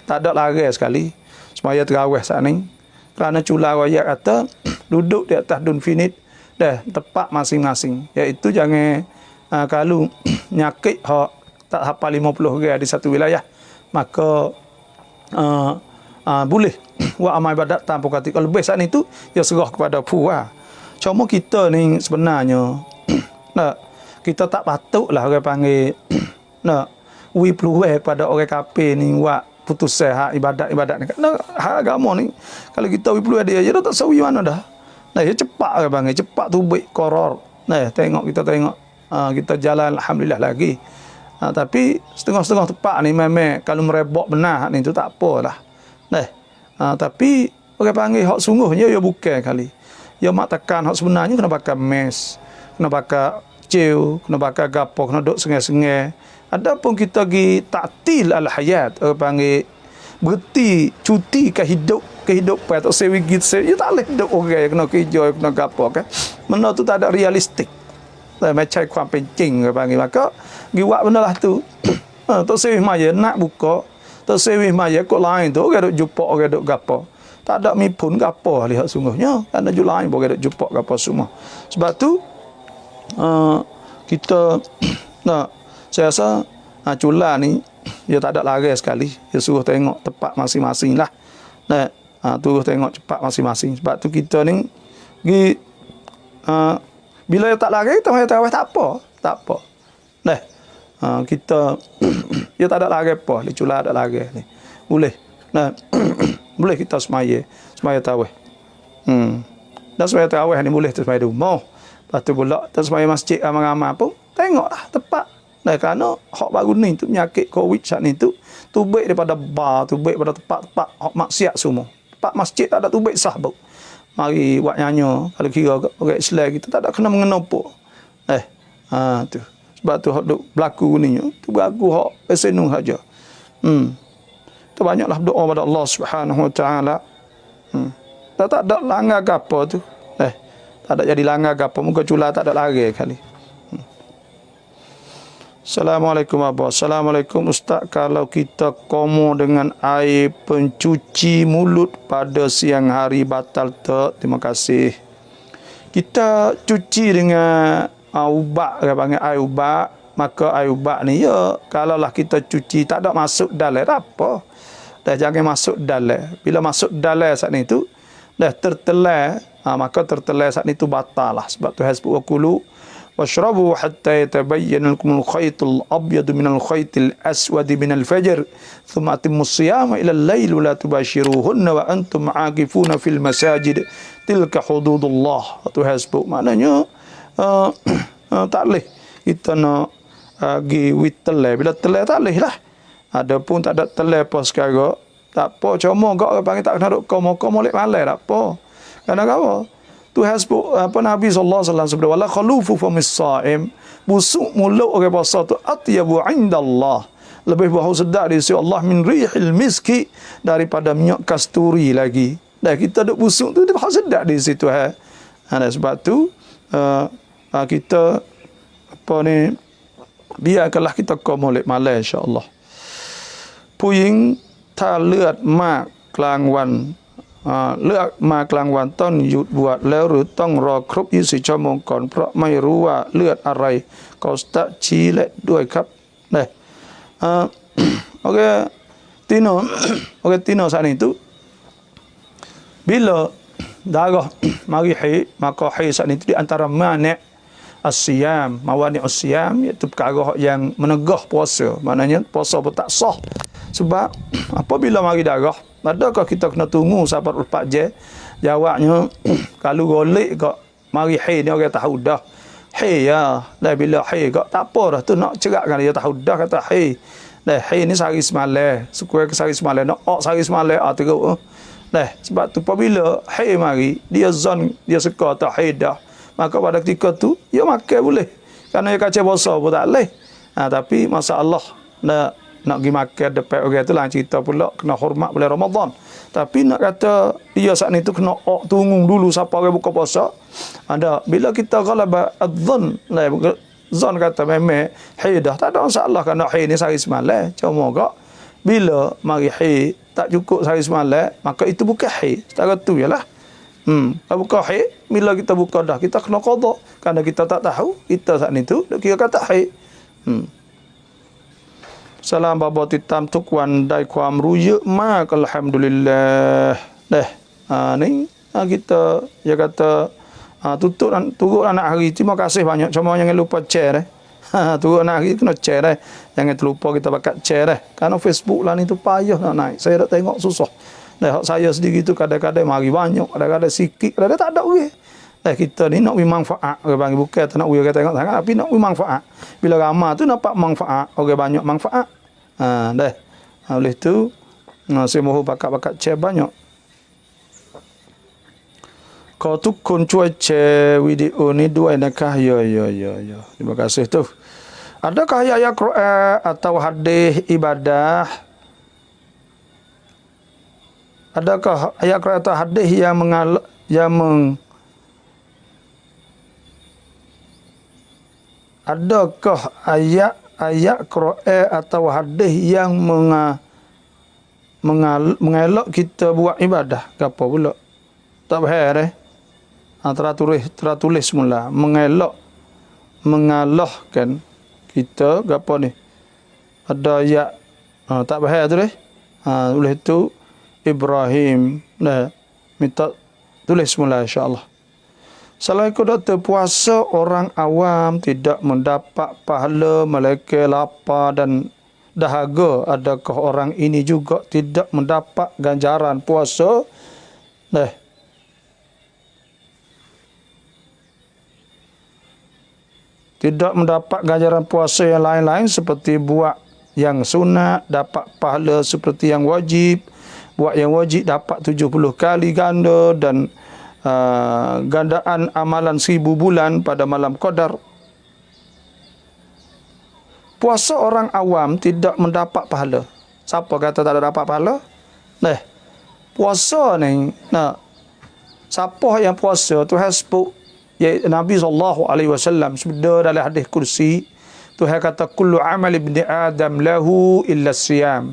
tak ada lagi sekali semaya tarawih saat ni. Kerana Chula royak kata duduk di atas dun finit dah tepat masing-masing, iaitu jangan kalau nyakit hak tak hafal 50 orang di satu wilayah, maka boleh buat amal ibadat tanpa kata. Kalau lebih saat itu ya serah kepada puah. Cuma kita ni sebenarnya kita tak patutlah orang panggil wi peluang pada orang kafir ni buat putus hak ibadat ni. Hak agama ni kalau kita wi peluang dia tak sawi mana dah. Nah, ya cepat ke bang, cepat tu baik koror. Nah, kita tengok kita jalan alhamdulillah lagi. Tapi setengah-setengah tepat ni memang kalau merebak benar ni tu tak apalah. Nah, tapi orang panggil hak sungguhnya ya bukan kali. Ya mak tekan hak sebenarnya kena pakai mes, kena pakai ciu, kena pakai gapo, kena duduk sengai-sengai. Adapun kita pergi ta'til al-hayat, orang panggil berhenti cuti kehidupan atau sewigit ya tak boleh hidup orang yang kena kerja kena gapo kan. Benda tu tak ada realistik. Macamความเป็นจริง panggil, maka giwak benda lah tu. Tak sewih maya nak buka, tak sewih maya kok lain tu orang duk jumpa orang duk gapo. Tak ada mi pun gapo lihat sungguhnya. Ada ju lain orang duk jumpa gapo semua. Sebab tu kita saya rasa Chula ni dia tak ada lari sekali. Dia suruh tengok tempat masing-masing lah. Nah, suruh tengok cepat masing-masing. Sebab tu kita ni bila dia tak lari, kita mahu tarawih tak apa. Tak apa. Nah, kita dia tak ada lari apa. Dia Chula ada lari ni. Boleh. Nah, boleh kita semaya tarawih. Dan semaya tarawih ni boleh semaya di rumah. Lepas tu pula kita semaya masjid ramai-ramai pun tengoklah tepat. Nah, kerana hak baru ni tu penyakit COVID saat ni tu baik daripada bar, tu baik daripada tempat-tempat hak maksiat semua. Tempat masjid tak ada tu baik sah bau. mari buat nyanyo kalau kira orang Islam kita tak ada kena mengena apa. Tu. Sebab tu hak duk berlaku ni tu berlaku hak pesenung saja. Tu banyaklah berdoa pada Allah Subhanahu Wa Taala. Tak ada langgar ke apa tu. Tak ada jadi langgar ke apa, muka cula tak ada lari kali. Assalamualaikum Abah. Assalamualaikum Ustaz, kalau kita komo dengan air pencuci mulut pada siang hari batal tak? Terima kasih. Kita cuci dengan ubat, dia panggil air ubat. Maka air ubat ni ya, kalaulah kita cuci tak ada masuk dalam apa. Dah jangan masuk dalam. Bila masuk dalam saat ni tu dah tertelan, maka tertelan saat ni tu batal lah. Sebab tu hasbu wakulu washrabu hatta yatabayyana lakum al-khayt al-abyad min al-khayt al-aswad min al-fajr thumma atimmu as-siyama ila al-layl wa la tubashiruhunna wa antum aakifuna fil masajid tilka hududullah. Tu hasbu maknanya tak leh kita nak pergi witelai. Bila telai tak leh lah. Ada pun tak ada telai apa sekarang tak apa, cuma gak orang panggil tak kena duk kau molek malai tak apa. Kerana apa? Tu hasbu apa Nabi sallallahu alaihi wasallam sebut wala khalufu famis saim, busuk mulut orang puasa tu atyabu indallah, lebih bau sedap di sisi Allah min rihil miski, daripada minyak kasturi lagi. Dah kita duk busuk tu dia bau sedap di situ sebab tu kita apa ni biarkanlah kita kau molek malai insya-Allah. Puying ถ้าเลือดมากกลางวันเลือดมากลางวันต้องหยุดบวชแล้วหรือต้องรอครบ24 ชั่วโมงก่อนเพราะไม่รู้ว่าเลือดอะไรก็จะชี้และด้วยครับนี่okey Tino saat itu bila darah mari haid, maka haid saat itu di antara mani' as-siyam, mawani' as-siyam, iaitu perkara yang menegah puasa, maknanya puasa pun tak sah. Sebab apabila mari darah, adakah kita kena tunggu sampai 24 jam? Jawabnya kalau golek kok mari haid ni orang tahu dah. Haid ya. Dah bila haid kok tak apa dah tu nak cerakkan dia tahu dah kata haid. Dah haid ni sehari semalam, sekurang ke sehari semalam, nak sehari semalam teruk. Dah sebab tu apabila haid mari, dia zon dia suka tak haid dah. Maka pada ketika tu dia makan boleh. Kerana dia kacau puasa pun tak boleh. Tapi masalah nak pergi makan depan orang tu lah cerita pula kena hormat bulan Ramadan. Tapi nak kata dia saat ni tu kena tunggu dulu siapa orang buka puasa. Ada bila kita ghalaba adzan, zon kata memang haid dah tak ada masalah kerana haid ni sehari semalam. Cuma kak bila mari haid tak cukup sehari semalam, maka itu bukan haid. Setara tu ialah kalau buka haid, bila kita buka dah kita kena qada kerana kita tak tahu kita saat ni tu kira kata haid. Salam baba titam tuk wan dai kwam ruye mak alhamdulillah. Ni kita dia kata turut anak hari. Terima kasih banyak. Cuma jangan lupa share turut anak hari kena share jangan terlupa kita bakat share kerana Facebook lah ni tu payah nak naik. Saya dah tengok susah. Saya sendiri tu kadang-kadang mari banyak, kadang-kadang sikit, kadang-kadang tak ada duit. Kita ni nak bermanfaat, orang panggil bukan tak nak orang tengok sangat, tapi nak bermanfaat. Bila ramai tu nampak manfaat, orang banyak manfaat. Oleh tu saya mahu bakat-bakat share banyak. Kau tu kun cuai share video ni dua nakah ya. Terima kasih tu. Adakah ayat Quran atau hadis ibadah? Adakah ayat Quran atau hadis adakah ayat Quran atau hadis yang mengelak kita buat ibadah? Apa pula? Tak faham tertulis mula mengalahkan kita apa ni? Ada ayat tak faham tu oleh tu Ibrahim minta tulis mula insya-Allah. Selain kau puasa orang awam tidak mendapat pahala malaikat lapar dan dahaga, adakah orang ini juga tidak mendapat ganjaran puasa? Tidak mendapat ganjaran puasa yang lain-lain seperti buat yang sunat dapat pahala seperti yang wajib, buat yang wajib dapat 70 kali ganda dan gandaan amalan 1000 bulan pada malam Qadar. Puasa orang awam tidak mendapat pahala. Siapa kata tak ada dapat pahala? Nah, puasa ni, siapa yang puasa Tuhan sebut, ya Nabi SAW sebut dalam hadis kursi, Tuhan kata kullu amal ibni Adam lahu illa siyam.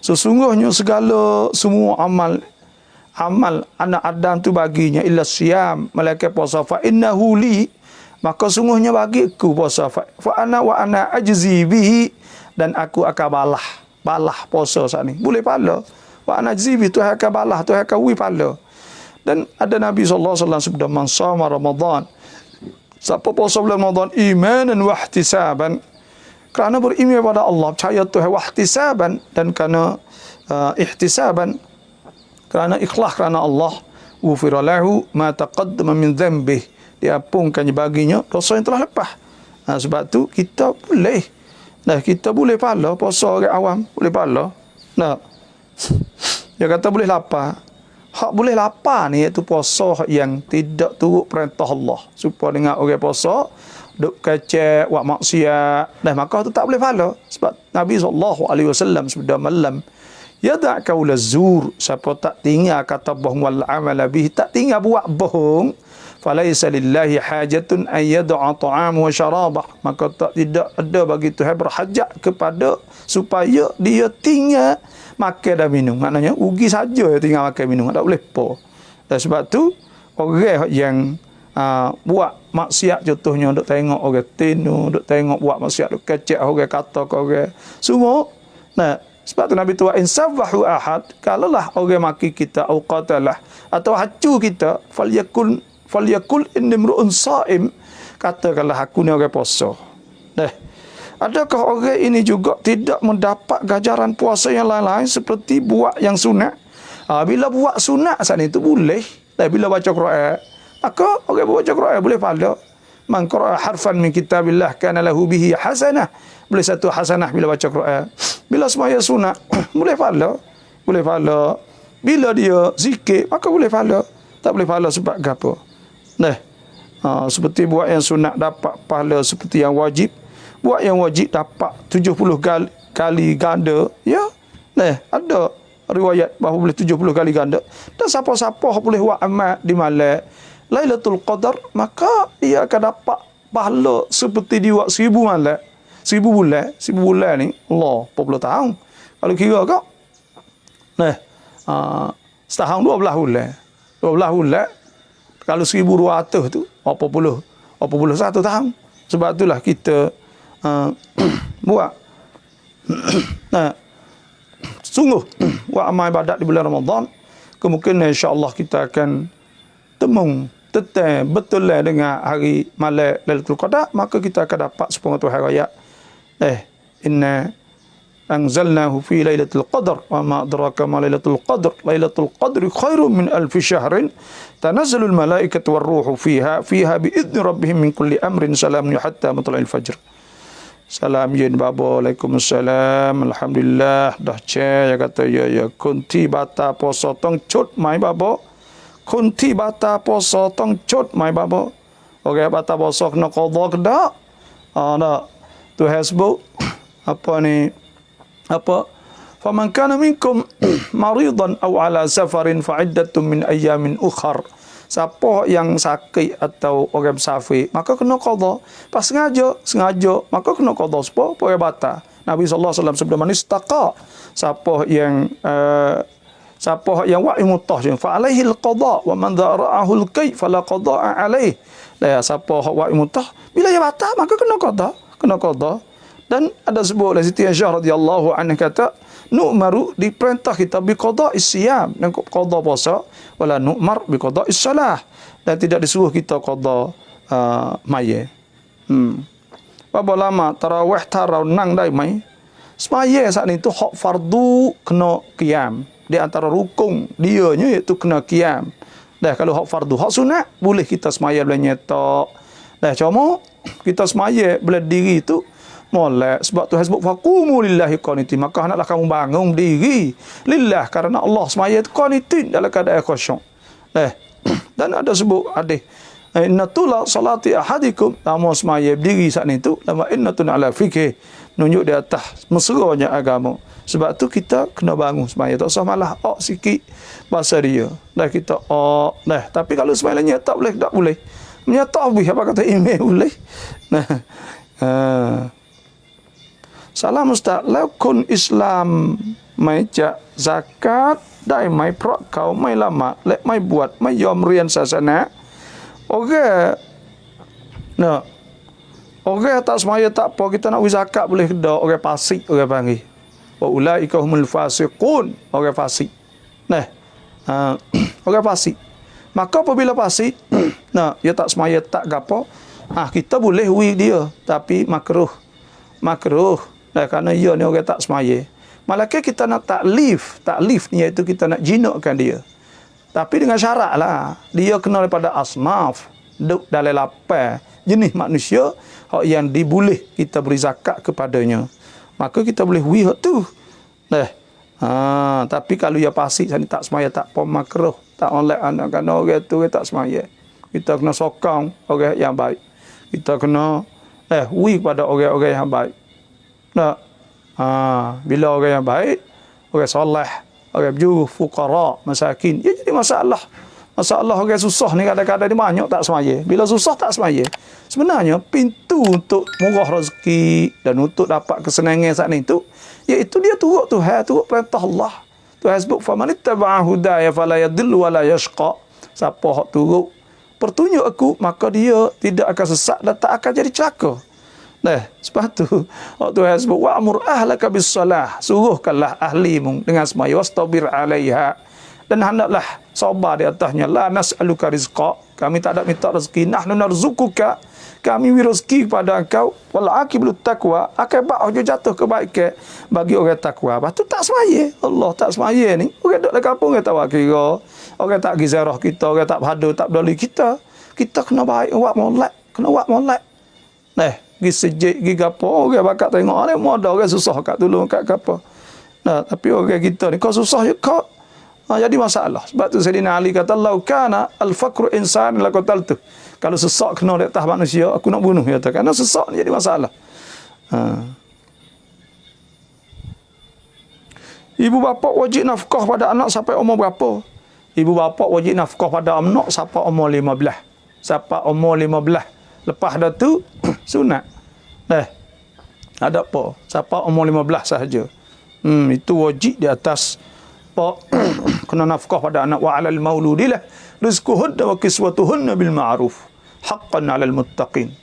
Sesungguhnya semua amal anak Adam tu baginya illa siyam, melainkan puasa. Fa innahu li, maka sungguhnya bagiku puasa. Fa ana ajzi bihi, dan aku akan balah puasa saat ni. Boleh pahala. Wa ana ajzi bihi, Tuhan akan balah, Tuhan akan wi pahala. Dan ada Nabi SAW sebut man shama Ramadan, siapa puasa bulan Ramadan imanan wa ihtisaban, kerana beriman kepada Allah, percaya Tuhan, wa ihtisaban, dan kerana ihtisaban, kerana ikhlas kerana Allah, ghufira lahu ma taqaddama min dhanbih, diampunkan baginya dosa yang telah lepas. Sebab tu kita boleh, kita boleh pahala puasa orang awam, boleh pahala. Dia kata boleh lapar. Hak boleh lapar ni iaitu puasa yang tidak turut perintah Allah. Supaya dengan orang puasa duk kacak, buat maksiat, maka tu tak boleh pahala. Sebab Nabi SAW sebut malam, yada' qaula zur, siapa tak tinggal kata bohong wal amal bihi, tak tinggal buat bohong, falaisa lillahi hajatun an yad'a ta'am wa syarabah, maka tidak ada bagi Tuhan berhajat kepada supaya dia tinggal makan dan minum. Maknanya rugi saja tinggal makan minum, tak boleh apa. Dan sebab tu orang yang buat maksiat, contohnya duk tengok orang tino, duk tengok buat maksiat, duk kecek orang, kata ke orang semua. Sebab tu Nabi tu insabahu ahad, kalaulah orang maki kita au qatalah, atau hacu kita, falyakul inni mru'un saim, katakanlah aku ni orang puasa. Adakah orang ini juga tidak mendapat ganjaran puasa yang lain-lain seperti buat yang sunat? Bila buat sunat saat itu boleh. Bila baca Quran, maka orang baca Quran boleh pahala. Man qara'a harfan min kitabillah kana lahu bihi hasanah. Boleh satu hasanah bila baca Quran. Bila sembahyang sunat boleh pahala. Boleh pahala. Bila dia zikir maka boleh pahala. Tak boleh pahala sebab apa? Seperti buat yang sunat dapat pahala seperti yang wajib. Buat yang wajib dapat 70 kali ganda. Ya. Ada riwayat bahawa boleh 70 kali ganda. Dan siapa-siapa boleh buat amal di malam Lailatul Qadar, maka ia akan dapat pahala seperti dia buat 1000 malam. 1000 bulan. 1000 bulan ni Allah 40 tahun. Kalau kira kau setahun 12 bulan. 12 bulan kalau 1200 tu 81 tahun. Sebab itulah kita buat sungguh buat amal ibadat di bulan Ramadan. Kemungkinan insya-Allah kita akan temung tetap betul dengan hari malam Lailatul Qadar, maka kita akan dapat sepengetahuan hari ayat inna anzalnahu fi lailatul qadar wa ma adraka ma lailatul qadri khairun min alfi syahrin tanazzalul malaikatu war ruhu fiha bi idzni rabbihim min kulli amrin salamun hatta matla'il fajr. Salam yin babo, Waalaikumsalam, alhamdulillah dah ya kata ya kunti bata poso tong cut mai babo, kunti bata poso tong cut mai babo. Okey, bata poso kena qada ke dak? Tu hasbu faman kana minkum maridan aw ala safarin fa iddatun min ayyamin ukhar. Siapa yang sakit atau orang musafir maka kena qada. Pas sengaja maka kena qada sebab poe bata. Nabi sallallahu alaihi wasallam sebut man istaqa, siapa yang wa'i mutah fa alaihi alqada wa man dhara'ahu alkay fala qada'a alaihi. Siapa wa'i mutah bila ia bata maka kena qada. Dan ada sebuah dari Siti Aisyah radhiyallahu anha kata, nu'maru diperintah kita bi qada'is siyam, dan qada puasa, wala nu'mar bi qada'is salah, dan tidak disuruh kita qada maya. Berapa lama tarawih nang dai mai? Semaya saat itu hak fardu kena qiyam. Di antara rukun dianya iaitu kena qiyam. Kalau hak fardu, hak sunat boleh kita semaya boleh nyetak. Cuma kita semaya boleh diri itu molek, sebab Tuhan sebut faqumu lillahi qanitin, maka hendaklah kamu bangun diri lillah, karena Allah semaya itu qanitin dalam keadaan khusyuk. Dan Dan ada sebut hadis, inna tula salati ahadikum, lama semaya berdiri saat itu, lama innatun ala fikih, menunjuk di atas mesranya agama. Sebab tu kita kena bangun semaya, tak usah malah sikit bahasa dia. Dah kita dah. Tapi kalau semayanya tak boleh, tak boleh. Menyata habis apa kata email boleh. Nah. Salam Ustaz, laukun Islam mai jak zakat, dai mai prok kau mai lama, lek mai buat, mai yom rian sasana. Okey. Nah. Okey tak semaya tak apa, kita nak zakat boleh dak, okey fasik okey panggil. Wa ulaika humul fasiqun, okey fasik. Nah. Okey fasik. Maka apabila fasik, nah, dia tak semaya tak gapo, kita boleh dia, tapi makruh. Nah, kerana dia ni orang tak semaya. Malakah kita nak taklif ni iaitu kita nak jinakkan dia. Tapi dengan syarat lah, dia kena daripada asnaf, duk dalam lapan jenis manusia yang diboleh kita beri zakat kepadanya. Maka kita boleh hak tu. Nah. Tapi kalau dia pasik sana tak semaya tak apa makruh, tak oleh anak kan orang tu tak semaya. Kita kena sokong orang yang baik. Kita kena kepada orang-orang yang baik. Nah. Bila orang yang baik, orang soleh, orang berjuruh, fuqara, masakin, ia jadi masalah. Masalah orang susah ni kadang-kadang dia banyak tak semaya. Bila susah tak semaya. Sebenarnya pintu untuk murah rezeki dan untuk dapat kesenangan saat itu, iaitu dia turut Tuhan, turut perintah Allah. Tuhan sebut faman ittaba'a hudaya fala yadhillu wa la yashqa. Siapa hak turut pertunjuk aku, maka dia tidak akan sesat dan tak akan jadi celaka. Nah, sebab tu Tuhan sebut wa'mur ahlaka bis-salah, suruhkanlah ahlimu dengan semaya wastabir 'alaiha, dan hendaklah sabar di atasnya. La nas'aluka rizqa, kami tak ada minta rezeki, nahnu narzukuka, kami beri rezeki kepada engkau, wal aqibut taqwa, akibat jatuh kebaikan bagi orang takwa. Lepas tu tak semaya. Allah tak semaya ni, orang duduk dalam kampung kita tak kira, orang tak pergi ziarah kita, orang tak berhadu, tak peduli kita. Kita kena baik, buat molek, kena buat molek. Nah, pergi sejik, pergi gapo, orang bakat tengok ni ada orang susah kat tolong kat apa. Nah, tapi orang kita ni kau susah je kau. Jadi masalah. Sebab tu Sayyidina Ali kata, "Lau kana al-faqru insan la qataltu." Kalau sesak kena di atas manusia, aku nak bunuh dia. Kerana sesak ni jadi masalah. Ibu bapa wajib nafkah pada anak sampai umur berapa? Ibu bapa wajib nafkah pada anak sampai umur 15. Sampai umur 15. Lepas dah tu sunat. Ada apa? Sampai umur 15 sahaja. Itu wajib di atas kena nafkah pada anak. Wa 'alal mauludilah rizquhunna wa kiswatuhunna bil ma'ruf haqqan 'alal muttaqin.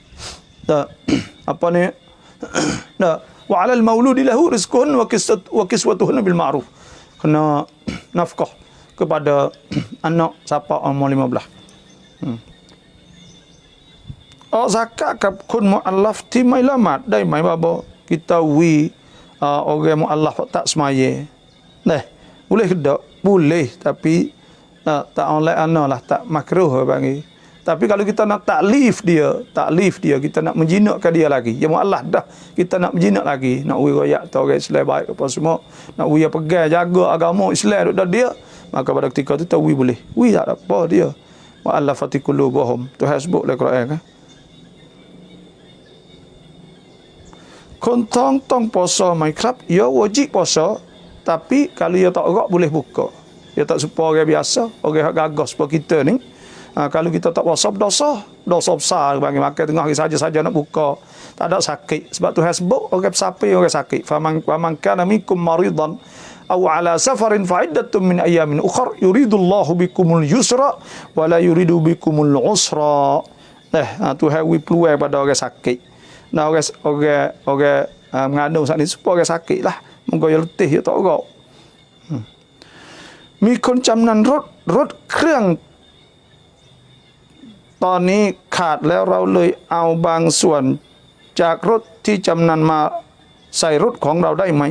Apa ni? Wa 'alal mauludilah rizquhunna wa kiswatuhunna bil ma'ruf. Kena nafkah kepada anak siapa umur 15. Zakat kun mu'allaf ti mai lamat dai mai babo kita orang mu'allaf tak semaya. Boleh ke tak? Boleh, tapi tak oleh lah, tak makruh panggil. Tapi kalau kita nak taklif dia, kita nak menjinakkan dia lagi. Ya mu'allaf dah, kita nak menjinak lagi, nak royak atau orang Islam baik apa semua, nak pegang jaga agama Islam dah dia, maka pada ketika tu boleh. Tak ada apa dia. Mu'allafati qulubuhum. Tuhan sebut dalam Quran kan. Kontong puasa mikrab, ya wajib puasa, tapi kalau dia tak gerak boleh buka. Dia tak serupa orang biasa, orang yang gagas seperti kita ni. Kalau kita tak puasa dosa besar bagi makan tengah hari saja nak buka. Tak ada sakit. Sebab Tuhan sebut orang pesapir, orang sakit. Faman kana minkum maridan aw ala safarin fa iddatun min ayamin ukhra yuridullahu bikumul yusra wa la yuridu bikumul usra. Tuhan peluang pada orang sakit. Nah, orang mengandung saat ni supaya orang sakit lah. Mungkin letih dia tak gerak. Mi kon jamนั้นรถเครื่องตอนนี้ขาดแล้วเราเลยเอาบางส่วนจากรถที่จำนำมาใส่รถของเราได้ไหม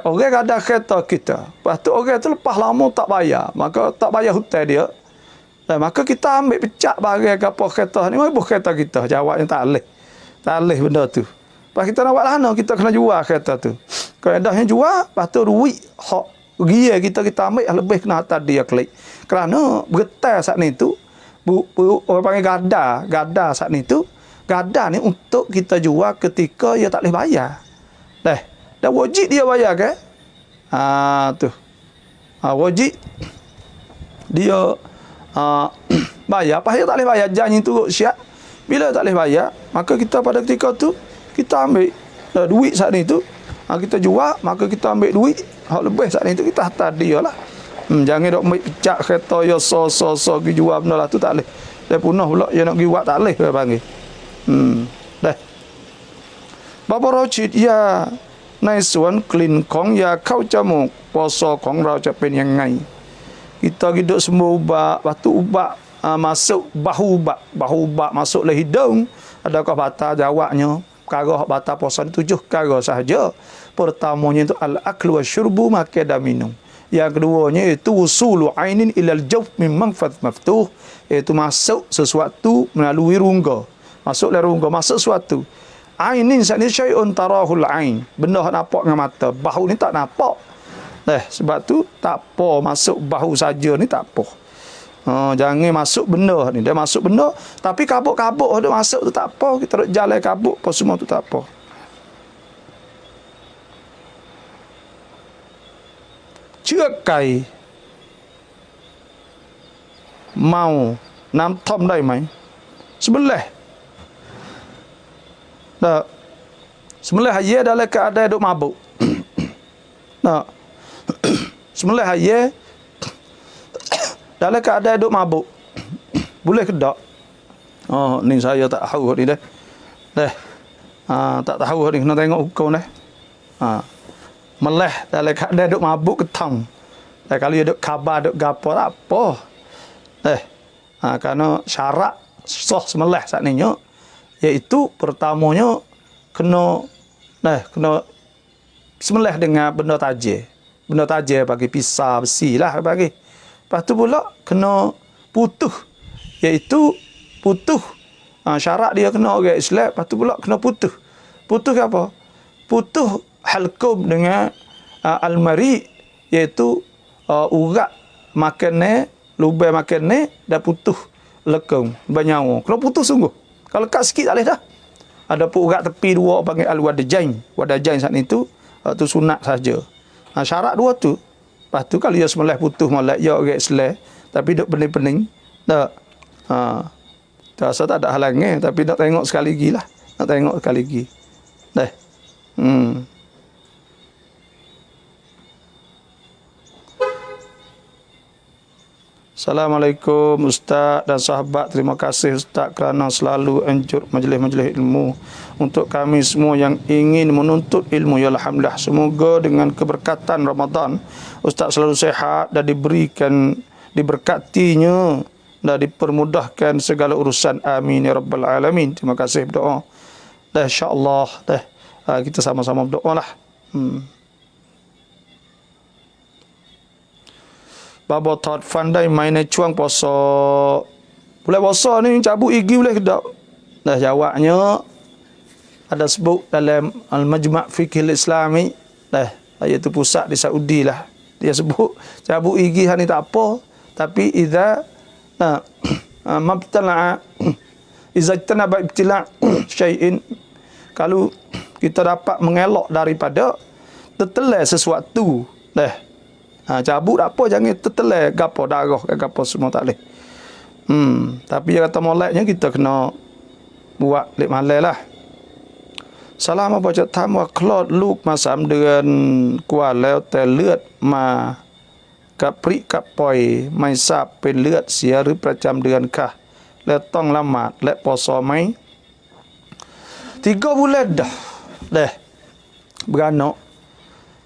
orang ada kereta kita, lepas tu orang tu lepas lama tak bayar, maka tak bayar hutang dia. Maka kita ambil pecah barang ke apa kereta ni, mai buh kereta kita. Jawabnya tak boleh benda tu. Lepas kita nak buat lana, kita kena jual kereta tu. Kaedahnya jual, lepas tu duit hak Pergi kita ambil lebih kena atas dia klik. Kerana bergetar saat ni tu orang panggil gada saat ni tu, gada ni untuk kita jual ketika dia tak boleh bayar. Dah wajib dia bayar ke? Tu. Wajib dia bayar. Apa dia tak boleh bayar janji tu syiat. Bila tak boleh bayar, maka kita pada ketika tu kita ambil duit saat ni tu, kita jual, maka kita ambil duit hak lebih saat ni tu kita hantar dia lah. Jangan dok ambil pecak kereta ya so pergi jual benda lah tu tak boleh. Dia punah pula dia nak pergi buat tak boleh dia panggil. Dah. Bapa Rashid ya ในสวนกลิ่นของยาเข้าจมูกปสของเราจะเป็นยังไง kita hidup semua ubat, batu ubat masuk bahu ubat masuk le hidung, adakah batal jawabnya perkara batal puasa 7 perkara sahaja. Pertamanya itu al-aklu wasyurbu, makan dan minum. Yang keduanya itu usulu ainin ilal jawf min manfad maftuh, iaitu masuk sesuatu melalui rongga, masuk le rongga, masuk sesuatu. Ainin sakni syai'un tarahul ain, benda hak nampak dengan mata, bahu ni tak nampak. Sebab tu tak apa masuk bahu saja ni tak apa. Jangan masuk benda ni. Dia masuk benda tapi kabut-kabut dia masuk tu tak apa. Kita duk jalan kabut apa semua tu tak apa. Cekai mau nam thom ได้ไหม Sebelah. Dah. Sebelah ayah dalam keadaan duk mabuk. Nah. Sebelah ayah dalam keadaan duk mabuk. Boleh ke tak? Ni saya tak tahu ni dah. Tak tahu ni kena tengok hukum dah. Meleh dalam keadaan duk mabuk ketang. Kalau dia duk khabar duk gapo tak apa. Kerana syarat sah semeleh saat ni iaitu pertamanya kena semeleh dengan benda tajir. Benda tajir bagi pisau besi lah bagi. Lepas tu pula kena putuh, iaitu putuh. Syarat dia kena orang Islam. Lepas tu pula kena putuh. Putuh ke apa? Putuh halkum dengan almari, iaitu urat makan ni, lubang makan ni dah putuh lekung bernyawa. Kena putuh sungguh. Kalau lekat sikit tak boleh dah. Ada pun urat tepi dua panggil al-wadajain. Wadajain saat ni tu sunat saja. Syarat dua tu. Lepas tu kalau dia semelih putuh molek ya orang Islam tapi duk pening-pening tak. Rasa tak ada halangan tapi nak tengok sekali lagi lah. Nak tengok sekali lagi. Dah. Assalamualaikum Ustaz dan sahabat. Terima kasih Ustaz kerana selalu anjur majlis-majlis ilmu untuk kami semua yang ingin menuntut ilmu. Ya alhamdulillah, semoga dengan keberkatan Ramadan Ustaz selalu sihat dan diberkatinya dan dipermudahkan segala urusan. Amin ya rabbal alamin. Terima kasih berdoa. Dah insya-Allah kita sama-sama berdoa lah. Baba Todd pandai mainan cuang puasa. Boleh puasa ni cabut gigi boleh ke tak? Dah jawabnya ada sebut dalam Al-Majma' Fiqh Al-Islami. Iaitu pusat di Saudi lah. Dia sebut cabut gigi ni tak apa. Tapi idza mabtala'a idza tanaba ibtila' syai'in, kalau kita dapat mengelak daripada tertelan sesuatu cabut tak apa, jangan tertelan gapo darah gapo semua tak boleh. Tapi dia kata moleknya kita kena buat lek malai lah. Salam apaจะถามว่าคลอดลูกมา3 เดือนกว่าแล้วแต่เลือดมากระปริกระปล่อยไม่ทราบเป็นเลือดเสียหรือประจำเดือนค่ะแล้วต้องละหมาดและpuasaไหม 3 bulan dah beranak.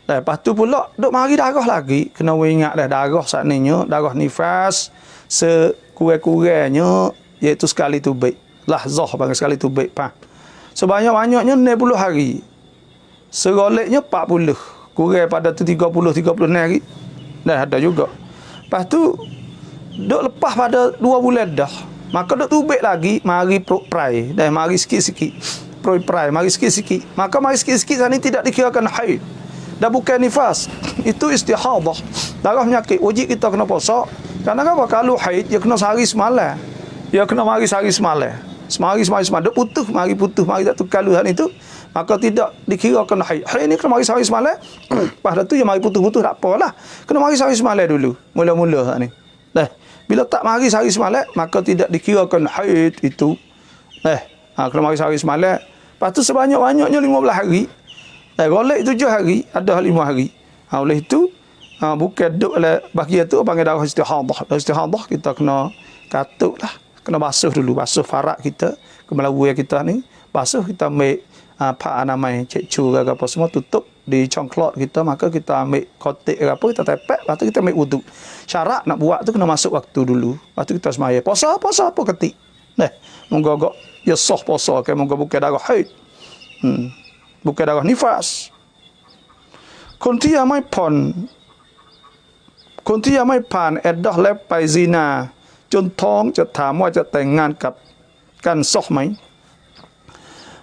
Lepas tu pula duk mari darah lagi. Kena ingat darah saat ni darah nifas sekurang-kurangnya iaitu sekali tubik. Lahzah bagi sekali tubik sebanyak-banyaknya 60 hari. Seroliknya 40. Kurang pada tu 30 hari. Dah ada juga. Lepas tu duk lepas pada 2 bulan dah. Maka duk tubik lagi, mari prai. Mari sikit-sikit. Prai, mari sikit-sikit. Maka mari sikit-sikit saat ni tidak dikirakan haid. Dah bukan nifas, itu istihadah. Darah penyakit, wajib kita kena puasa. Karena apa? Kalau haid, dia kena sehari semalam. Dia kena mari sehari semalam. Semari semalam. Dia putus, mari tak tukar luhan itu. Maka tidak dikira kena haid. Haid ni kena mari sehari semalam. Lepas tu, dia mari putus-putus, tak apalah. Kena mari sehari semalam dulu. Mula-mula ni. Bila tak mari sehari semalam, maka tidak dikira kena haid itu. Kena mari sehari semalam. Lepas tu sebanyak-banyaknya 15 hari. Golek 7 hari, ada 5 hari. Oleh itu, bukan duk oleh bahagian tu panggil darah istihadah. Istihadah kita kena katuk lah. Kena basuh dulu, basuh farak kita, kemelawu kita ni. Basuh kita ambil apa namanya cecu ke apa semua, tutup di congklot kita, maka kita ambil kotek ke apa, kita tepek, lepas tu kita ambil wuduk. Syarat nak buat tu kena masuk waktu dulu. Lepas tu kita semaya. Puasa apa ketik. Moga agak ya sah puasa ke, moga bukan darah haid. Bukan darah nifas. Kunti amai pan edah lepai zina จนท้องจะถามว่าจะแต่งงานกับกันซอกไหม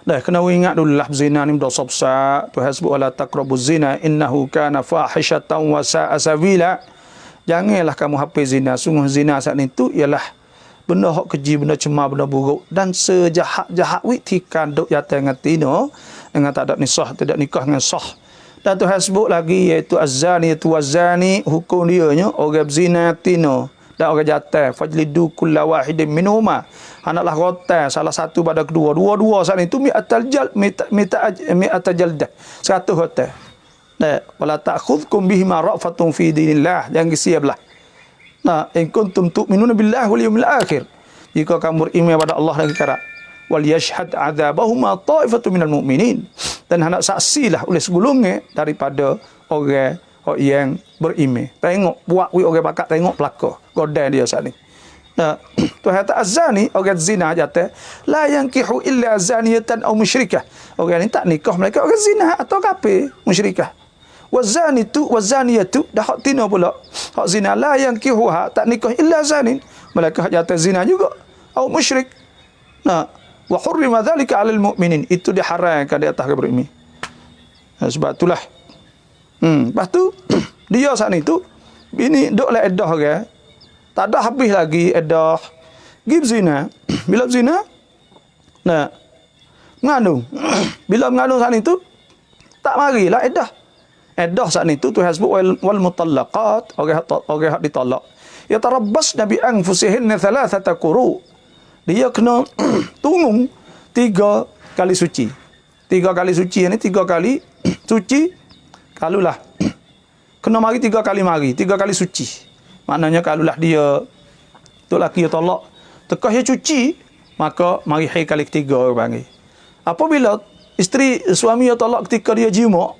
kena ingat dulu lah zina ni dosa besar. Tuhan sebut wala taqrabuz zina innahu kana fahishatan wa sa'a sabila. Janganlah kamu hafaz zina. Sungguh zina saat itu ialah benda hak keji, benda cemar, benda buruk dan sejahat-jahat witikan duk yata dengan tino dengan tak ada nisah, tidak nikah dengan sah. Dan Tuhan sebut lagi iaitu az-zani tu waz-zani, hukum dia nya orang berzina tino dan orang jatuh fajlidu kulla wahidin minhuma, hendaklah rotan salah satu pada kedua, dua-dua saat itu mi'atal jaldah 100 rotan. Wala ta'khudhukum bihima ra'fatun fi dinillah, jangan siaplah. In kuntum tu'minuna billahi wal yawmil akhir, jika kamu beriman pada Allah dan akhirat. Wal yashhad 'adzabahuma ta'ifatu minal mu'minin, dan hendak saksilah oleh segulungnya daripada orang yang beriman. Tengok buat orang bakat, tengok pelaka godai dia saat ni. Tuhan kata azani, orang zina jatuh la yankihu illa zaniyatan aw musyrikah, orang ni tak nikah mereka orang zina atau kafir musyrikah. Wazani tu wazaniyatu dah hak tina pula hak zina la yankihuha, tak nikah illa zanin, mereka jatuh zina juga atau musyrik. Wa hurrima dhalika 'alal mu'minin, itu diharamkan di atas orang beriman. Sebab itulah lepas tu dia saat itu bini duklah edah orang, tak ada habis lagi edah gib zina. Bila zina mengandung bila mengandung saat itu tak marilah edah saat itu Tuhan sebut wal mutallaqat, orang hak ditalak yatarabbasna bi anfusihinna thalathata quru, dia kena tunggu 3 kali suci. 3 kali suci ni 3 kali suci. Kalulah kena mari 3 kali mari, 3 kali suci. Maknanya kalulah dia tu laki dia tolak tekah dia cuci, maka mari hai kali ketiga orang panggil. Apabila suami dia tolak ketika dia jima,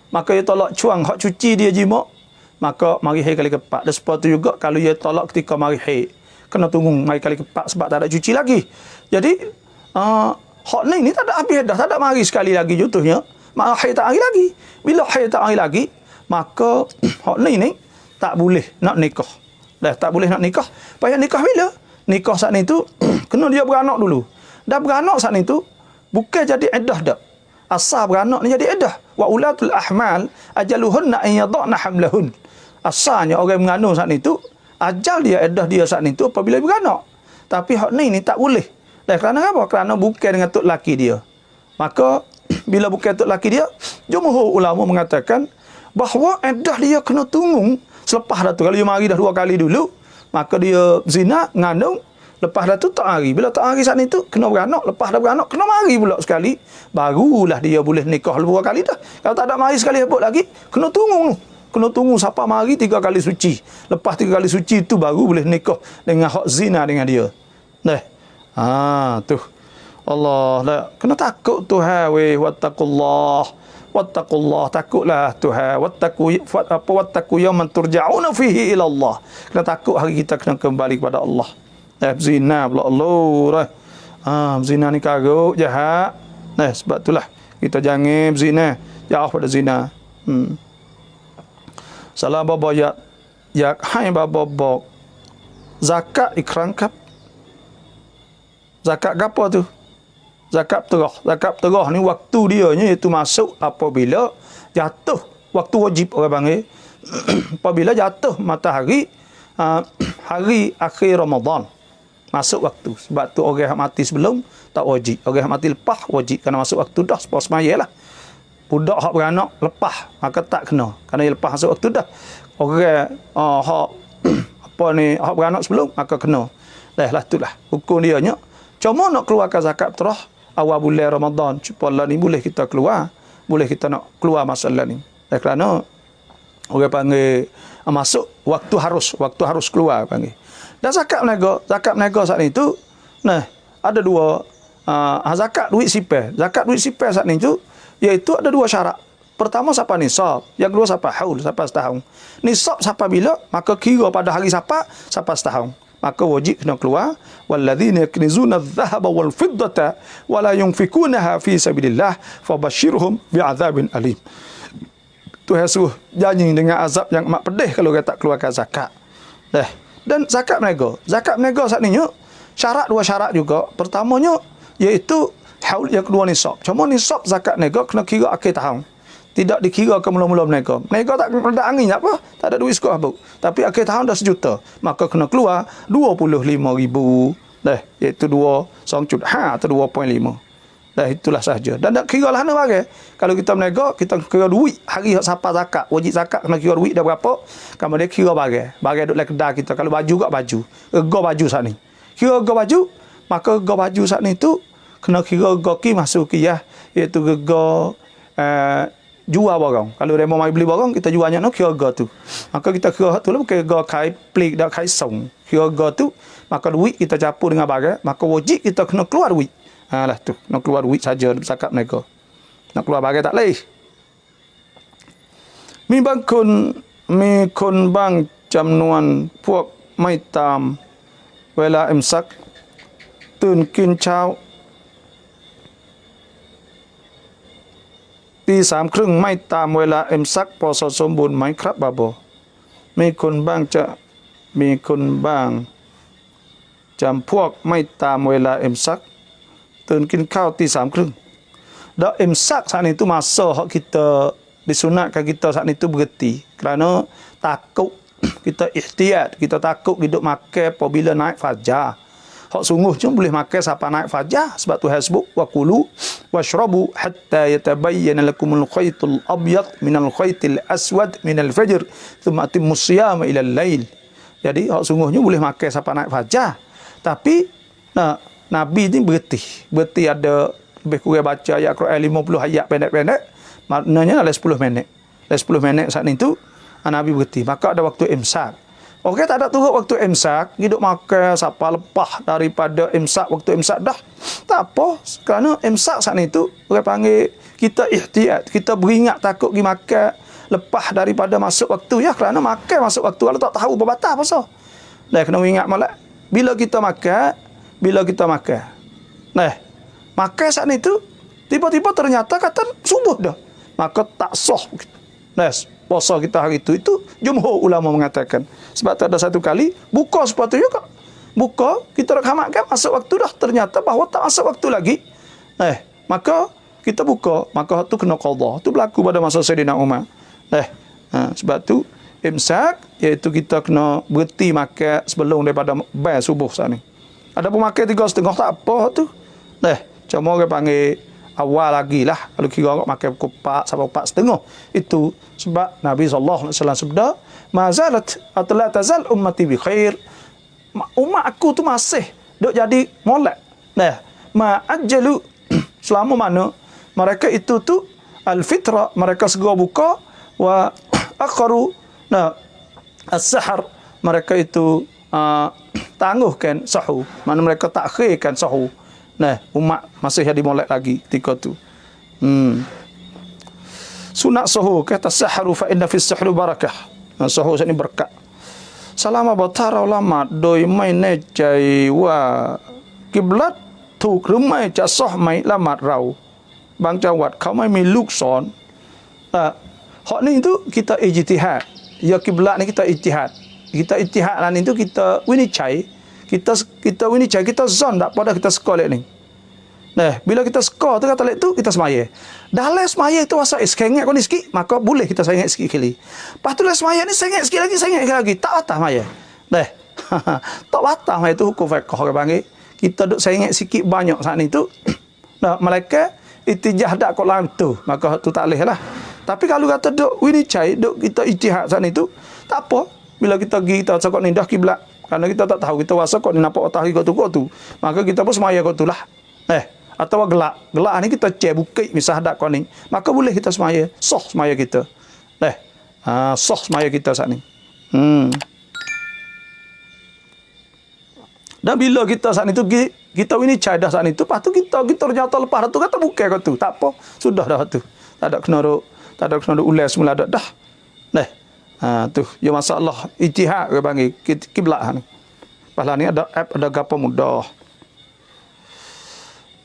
maka dia tolak cuang hak cuci dia jima, maka mari hai kali keempat. Dan seperti juga kalau dia tolak ketika mari hai, kena tunggu mari kali keempat sebab tak ada cuci lagi. Jadi hak ni tak ada habis dah, tak ada mari sekali lagi contohnya. Maka haid tak hari lagi. Bila haid tak hari lagi, maka hak ni tak boleh nak nikah. Tak boleh nak nikah. Payah nikah bila? Nikah saat ni tu kena dia beranak dulu. Dah beranak saat ni tu bukan jadi iddah dah. Asal beranak ni jadi iddah. Wa ulatul ahmal ajaluhunna an yadhna hamlahun. Asalnya orang mengandung saat ni tu ajal dia iddah dia saat ni tu apabila beranak. Tapi hak ni tak boleh. Kerana apa? Kerana bukan dengan tok laki dia. Maka bila bukan tok laki dia, jumhur ulama mengatakan bahawa iddah dia kena tunggu selepas dah tu. Kalau dia mari dah 2 kali dulu, maka dia zina ngandung, lepas dah tu tak hari. Bila tak hari saat ni tu kena beranak, lepas dah beranak kena mari pula sekali, barulah dia boleh nikah 2 kali dah. Kalau tak ada mari sekali habuk lagi, kena tunggu sampai mari 3 kali suci. Lepas 3 kali suci tu baru boleh nikah dengan hak zina dengan dia. Tu Allah, kena takut Tuhan weh, wattaqullah, takutlah Tuhan, wattaqu yawman turja'una fihi ila Allah. Kena takut hari kita kena kembali kepada Allah. Zina pula Allah. Zina ni karuk jahat. Sebab itulah kita jangan berzina, jauh pada zina. Salah baba ya hai baba zakat ikrangkap. Zakat apa tu? Zakat terah ni waktu dia nya iaitu masuk apabila jatuh waktu wajib orang panggil apabila jatuh matahari hari akhir Ramadan masuk waktu. Sebab tu orang yang mati sebelum tak wajib, orang yang mati lepas wajib kerana masuk waktu dah sepuluh semaya lah. Budak hak beranak lepas maka tak kena kerana dia lepas masuk waktu dah. Orang hak apa ni hak beranak sebelum maka kena. Lah itulah hukum dia nya. Cuma nak keluarkan zakat terah awal bulan Ramadan supaya ni boleh kita keluar, boleh kita nak keluar masalah ni. Kerana orang panggil masuk waktu harus keluar panggil. Dan zakat meniaga saat ni tu nah ada dua zakat duit sipar. Zakat duit sipar saat ni tu iaitu ada dua syarat. Pertama siapa nisab, yang kedua siapa haul, siapa setahun. Nisab siapa bila, maka kira pada hari siapa setahun. Maka wajib kena keluar walladzina yaknizuna adh-dhahaba wal fiddata wa la yunfikunaha fi sabilillah fabashshirhum bi'adzabin alim. Tuhan suruh janji dengan azab yang amat pedih kalau dia tak keluarkan zakat. Dan zakat meniaga saat ni dua syarat juga. Pertamanya iaitu haul, yang kedua nisab. Cuma nisab zakat meniaga kena kira akhir tahun. Tidak dikira ke mula-mula meniaga. Meniaga tak meledak angin tak apa, tak ada duit sekolah habuk. Tapi akhir tahun dah 1 juta, maka kena keluar 25,000. Iaitu 2 songcut atau 2.5. Itulah sahaja. Dan tak kira lah bagi. Kalau kita meniaga, kita kira duit hari siapa zakat, wajib zakat kena kira duit dah berapa. Kemudian kira bagi duduk dalam kedai kita. Kalau baju kat baju, rega baju saat ni. Kira rega baju, maka rega baju saat ni tu kena kira rega ki masuk kiyah, iaitu rega jual barang. Kalau dia mau beli barang, kita jualnya kira rega tu. Maka kita kira tu lah bukan rega kai plik dak kai song. Kira rega tu, maka duit kita campur dengan barang, maka wajib kita kena keluar duit. Lah tu, nak keluar duit saja zakat mereka. Nak keluar barang tak leh. Mi kun bang jamพวกไม่ตามเวลา imsak ตื่นกินเช้าตี 3:30ไม่ตามเวลา imsak พอสมบูรณ์ไหมครับบาโบมีคนบ้างจำพวกไม่ตามเวลา imsakตื่นกินข้าวตี 3:30. Dak imsak saat itu masa hak kita disunatkan kita saat itu berhenti kerana takut kita ihtiyat, kita takut hidup makan apabila naik fajar. Hak sungguh cuma boleh makan sampai naik fajar sebab Tuhan sebut wa kulu washrabu hatta yatabayyana lakumul khaytul abyad minal khaytil aswad minal fajr thumma atimmus siyama ila al-lail. Jadi hak sungguhnya boleh makan sampai naik fajar. Tapi Nabi ni berhenti ada lebih kurang baca ayat Quran 50 ayat pendek-pendek, maknanya dalam 10 minit. Dalam 10 minit saat itu Nabi berhenti. Maka ada waktu imsak. Okey, tak ada turut waktu imsak, hidup makan siapa lepas daripada imsak, waktu imsak dah. Tak apa, kerana imsak saat itu orang panggil kita ihtiyat, kita beringat takut pergi makan lepas daripada masuk waktu ya, kerana makan masuk waktu kalau tak tahu berbatal pasal. Kena ingat malah bila kita makan makan saat itu tiba-tiba ternyata kata subuh dah, maka tak sah. Puasa kita hari itu jumhur ulama mengatakan sebab tu ada satu kali buka sepatutnya kak buka kita nak hamatkan masuk waktu dah, ternyata bahawa tak masuk waktu lagi, maka kita buka, maka tu kena qadha. Tu berlaku pada masa Sayyidina Umar. Sebab tu imsak iaitu kita kena berhenti makan sebelum daripada bayar subuh saat ni. Ada pun makan 3:30 tak apa tu. Cuma orang panggil awal lagi lah. Kalau kira orang makan pukul 4 sampai 4:30. Itu sebab Nabi SAW sebda, mazalat atau la tazal ummati bi khair. Umat aku tu masih duk jadi molek. Ma'ajjalu selama mana mereka itu tu al-fitra, mereka segera buka, wa akharu as-sahar, mereka itu tangguhkan sahur, mana mereka takhirkan sahur. Umat masih jadi molek lagi ketika tu. Sunat sahur kata saharu fa inna fis sahri barakah. Sahur ni berkat. Salama batara ulama doi mai ne chai wa kiblat ถูกหรือไม่จะซ้อไหมละหมาดเราบางจังหวัดเขาไม่มีลูกศรhak ni itu kita ijtihad. Ya kiblat ni kita ijtihad. Kita ijtihad lah ni tu kita winicai. Kita winicai, kita zon tak pada kita sekolah ni. Nah, bila kita skor tu kata lek tu kita semaya. Dah le semaya tu asal sengit kau ni sikit, maka boleh kita sengit sikit kali. Lepas tu le semaya ni sengit sikit lagi, tak batas maya. Nah. Tak batas maya tu hukum fiqh orang panggil. Kita duk sengit sikit banyak saat ni tu. Nah, malaikat itijah dak kau lain tu, maka tu tak leh lah. Tapi kalau kata duk wini cai, duk kita ijtihad saat ni tu, tak apa. Bila kita pergi kita cakap ni dah kiblat. Kerana kita tak tahu, kita rasa kau ni nampak otak kau tu. Maka kita pun semaya kau tu lah. Atau gelak ni kita cek bukit misal hadap kau ni, maka boleh kita semaya, sah semaya kita. Sah semaya kita saat ni. Dan bila kita saat ni tu kita ini cadah saat ni tu, lepas tu kita ternyata lepas tu kata bukan kau tu, tak apa, sudah dah tu. Tak ada kena ulas semula dah. Tu ya masalah ijtihad ke panggil kiblat ni. Pasal ni ada app, ada gapo mudah.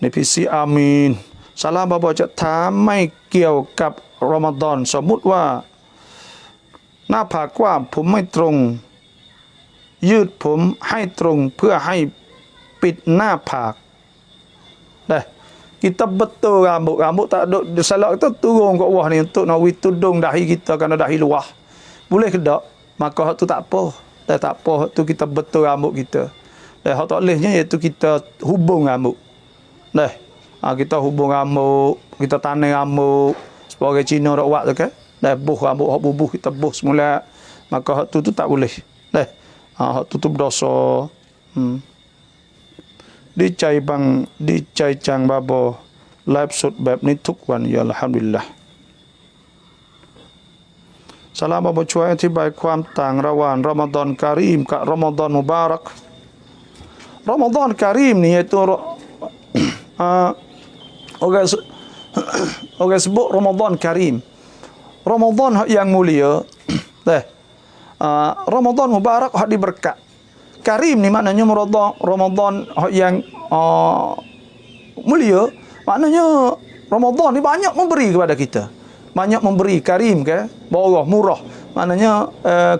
Ni PC Amin. Salam bapaจะถามไม่เกี่ยวกับรอมฎอนสมมุติว่าหน้าผากกว้างผมไม่ตรงยืดผมให้ตรงเพื่อให้ปิดหน้าผากkita betul rambut tak ada salah kita turun kat bawah ni untuk nak tudung dahi kita kerana dahi luah. Boleh ke tak? Maka hak tu tak apa. Tak apa, hak tu kita betul rambut kita. Hak tak bolehnya iaitu kita hubung rambut. Kita hubung rambut, kita tanam rambut sebagai Cina dak buat tu kan. Buh rambut hak bubuh kita buh semula. Maka hak tu tak boleh. Hak tu berdosa. Di cai chang babo ไลฟ์สดแบบนี้ทุกวันya alhamdulillah สลามบช่วยอธิบายความต่างระหว่างรอมฎอนการีมกับรอมฎอนมุบารักรอมฎอนการีมนี่itu orang sebut Ramadan Karim. Ramadan yang mulia. Ramadan Mubarak hak diberkat. Karim ni maknanya Ramadan yang mulia. Maknanya Ramadan ni banyak memberi kepada kita. Banyak memberi, karim ke? Bawah, murah. Maknanya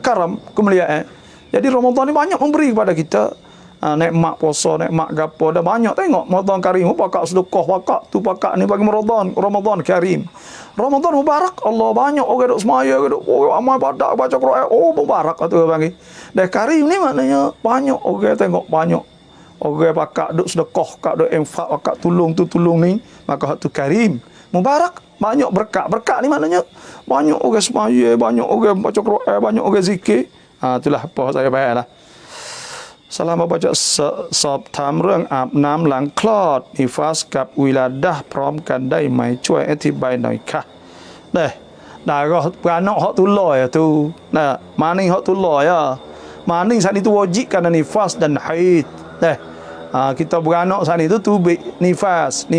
karam, kemuliaan. Jadi Ramadan ni banyak memberi kepada kita. Nikmat puasa, nikmat gapo, dah banyak tengok Ramadan Karim, pakak sedekah, pakak tu pakak ni bagi Ramadan Karim. Ramadan Mubarak, Allah banyak orang duk semaya, duk amal badak baca Quran, mubarak tu orang panggil. Dan Karim ni maknanya banyak orang tengok, banyak orang pakak duk sedekah, pakak duk infak, pakak tolong ni, maka hak tu Karim. Mubarak, banyak berkat. Berkat ni maknanya banyak orang semaya, banyak orang baca Quran, banyak orang zikir. Itulah apa saya faham lah. สลามบจะสอบถามเรื่องอาบน้ำหลังคลอดนิฟาสกับวิลาดะห์พร้อมกันได้ไหมช่วยอธิบายหน่อยค่ะได้ก็การนอกฮอตุลอยtu maning hak tu loy maning saat itu wajib kerana nifas dan haid kita beranak saat itu tubik nifas ni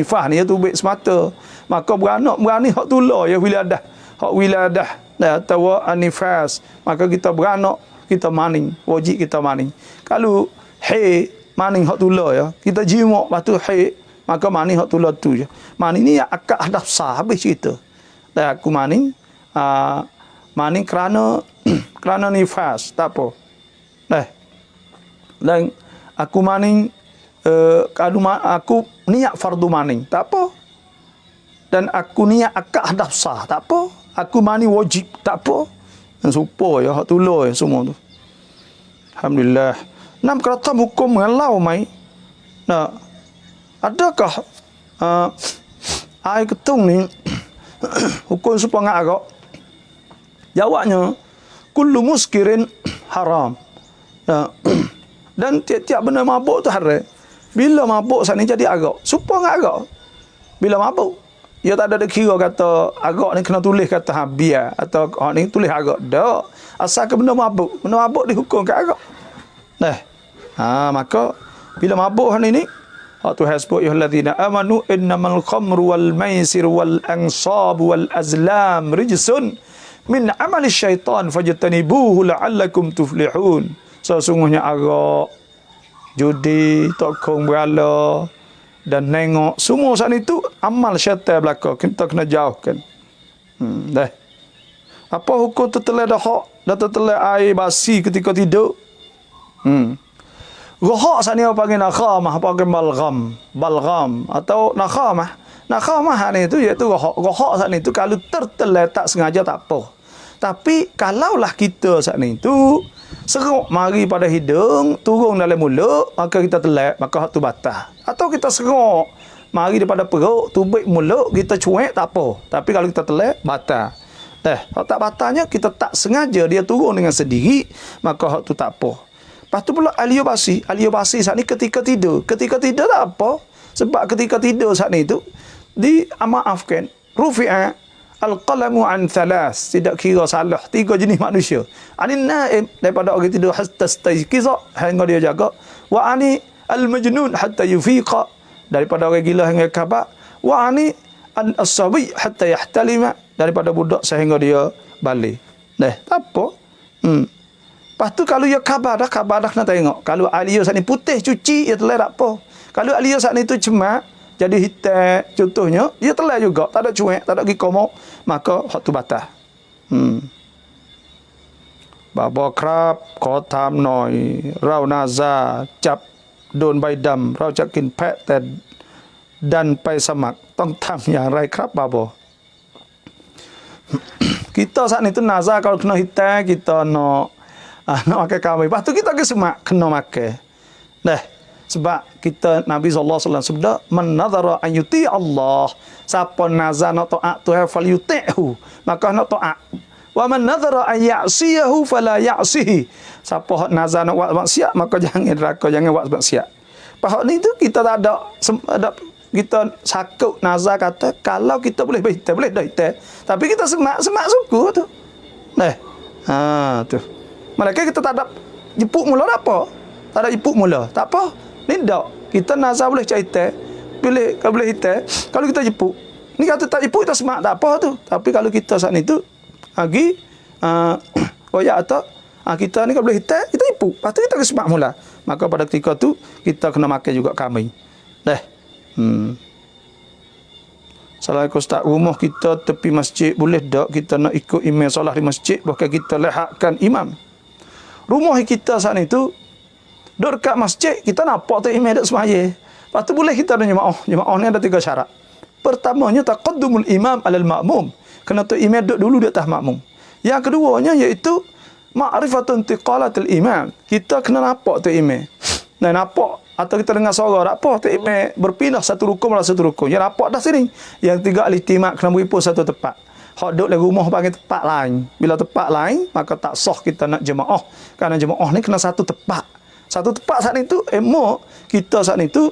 tubik semata maka beranak hak tu loy wiladah hak wiladah atau nifas maka kita beranak kita maning, wajib kita maning. Kalau haid maning hak tula ya, kita jimak lepas tu haid, maka maning hak tula tu je. Maning ni akad hadaf sah habis cerita. Dan aku maning kerana nifas, tak apa. Dan aku maning aku niat fardu maning, tak apa. Dan aku niat akad hadaf sah, tak apa. Aku maning wajib, tak apa. Dan supaya hak tula ya semua tu. Alhamdulillah. Nam kata hukum mengalau mai. Adakah air ketung ni hukum supaya agak? Jawabnya kullu muskirin haram. Dan tiap-tiap benda mabuk tu haram. Bila mabuk saat ni jadi agak? Supaya agak. Bila mabuk dia tak ada kira kata agak ni kena tulis kata biar atau ni tulis agak. Tak. Asal ke benda mabuk dihukum ke agak. Maka bila mabuk ni tu hasbuk ya alladzina amanu innamal khamru wal maisir wal ansab wal azlam rijsun min amali syaitan fajtanibuhu la'allakum tuflihun. Sesungguhnya agak, judi, tokong berala dan nengok semua saat itu amal syaitan belaka, kita kena jauhkan. Apa hukum tertelah dah hak, dah tertelah air basi ketika tidur? Rohak saat ni apa panggil nakhamah, apa panggil balgham atau nakhamah. Nakhamah ni itu iaitu rohak. Rohak saat ni itu kalau terletak sengaja tak apa. Tapi kalaulah kita saat ni itu serok mari pada hidung, turun dalam mulut, maka kita telak, maka hak tu batal. Atau kita serok mari daripada perut, tubik mulut, kita cuek tak apa. Tapi kalau kita telak, batal. Kalau tak batalnya, kita tak sengaja dia turun dengan sendiri, maka hak tu tak apa. Lepas tu pula aliyah basi saat ni ketika tidur. Ketika tidur tak apa. Sebab ketika tidur saat ni tu, dimaafkan. Rufi'a al-qalamu an thalas. Tidak kira salah. 3 jenis manusia. Ani naim daripada orang tidur hatta stayqiza, hingga dia jaga. Wa ani al-majnun hatta yufiqa. Daripada orang gila hingga khabar. Wa ani as-sabi hatta yahtalima. Daripada budak sehingga dia balik. Tak apa. Lepas tu kalau ia khabar dah nak tengok. Kalau aliyah saat ni putih, cuci, ia telai tak apa. Kalau aliyah saat ni tu cemak, jadi hitam, contohnya, ia telai juga. Tak ada cuek, tak ada pergi komok. Maka, hak tu batal. Baba krab, kotam noi, rau naza, cap, don bai dam, rau cakin pet, dan pai samak. Tong tam yang rai krab baba. Kita saat ni tu naza kalau kena hitam, kita nak makan kami. Lepas tu kita ke semak kena makan. Sebab kita Nabi SAW sebut man nadhara an yuti Allah. Siapa nazar nak taat Tuhan fal yuti'hu, maka nak taat. Wa man nadhara an ya'siyahu fala ya'sihi. Siapa hak nazar nak buat maksiat, maka jangan neraka, jangan buat maksiat. Pasal ni tu kita tak ada kita sakut nazar kata kalau kita boleh berhitam, boleh dah hitam. Tapi kita semak suku tu. Tu. Malaikat kita tak ada jepuk mula tak apa. Tak ada jepuk mula. Tak apa. Ni tak. Kita nazar boleh cerita. Kalau boleh hitam. Kalau kita jepuk. Ni kata tak jepuk, kita semak. Tak apa tu. Tapi kalau kita saat ni tu, lagi, atau kita ni kalau boleh hitam, kita jepuk. Lepas tu kita semak mula. Maka pada ketika tu, kita kena makan juga kami. Assalamualaikum Ustaz, rumah kita tepi masjid, boleh tak kita nak ikut imam solat di masjid, bahkan kita lehakkan imam? Rumah kita saat itu duduk dekat masjid, kita nampak tu imam duduk semaya. Lepas tu boleh kita ada jemaah. Jemaah ni ada 3 syarat. Pertamanya taqaddumul imam alal ma'mum. Kena tu imam duduk dulu di atas makmum. Yang keduanya iaitu ma'rifatun tiqalatul imam. Kita kena nampak tu imam. Nampak atau kita dengar suara tak apa, tu imam berpindah satu rukun pada satu rukun. Yang nampak dah sini. Yang 3 al-ihtimak kena beripu satu tempat. Hak duduk di rumah panggil tempat lain. Bila tempat lain, maka tak sah kita nak jemaah. Kerana jemaah ni kena satu tempat. Satu tempat saat itu, kita saat itu,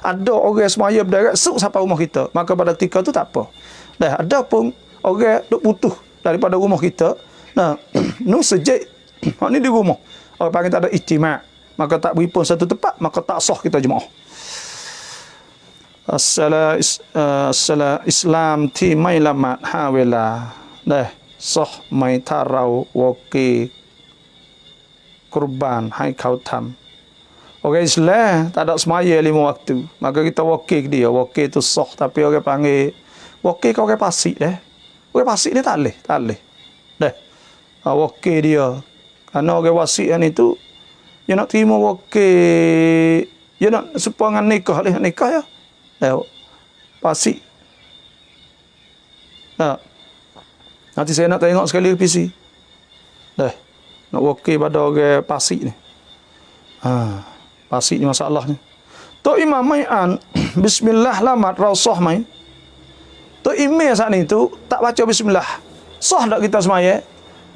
ada orang semaya berdarat, suk sampai rumah kita. Maka pada ketika tu tak apa. Ada pun orang duduk putus daripada rumah kita. Nu sejak, hak ni di rumah. Orang panggil tak ada ihtimak. Maka tak beri pun satu tempat, maka tak sah kita jemaah. Islam ti mai lamat ha wela sah mai tarau woki kurban hai kau tam. Orang Islam tak ada semaya 5 waktu, maka kita woki dia. Woki tu sah, tapi orang panggil woki kau orang pasik orang pasik dia tak boleh woki dia. Kerana orang wasik yang itu dia nak terima woki, dia nak supaya nikah ya. Pasik. Nanti saya nak tengok sekali PC. Nak wakil pada orang pasik ni. Pasik ni masalahnya. Tok Imam Mai'an, bismillah lamat rausah mai. Tok Imam saat ni tu tak baca bismillah. Sah tak kita semaya?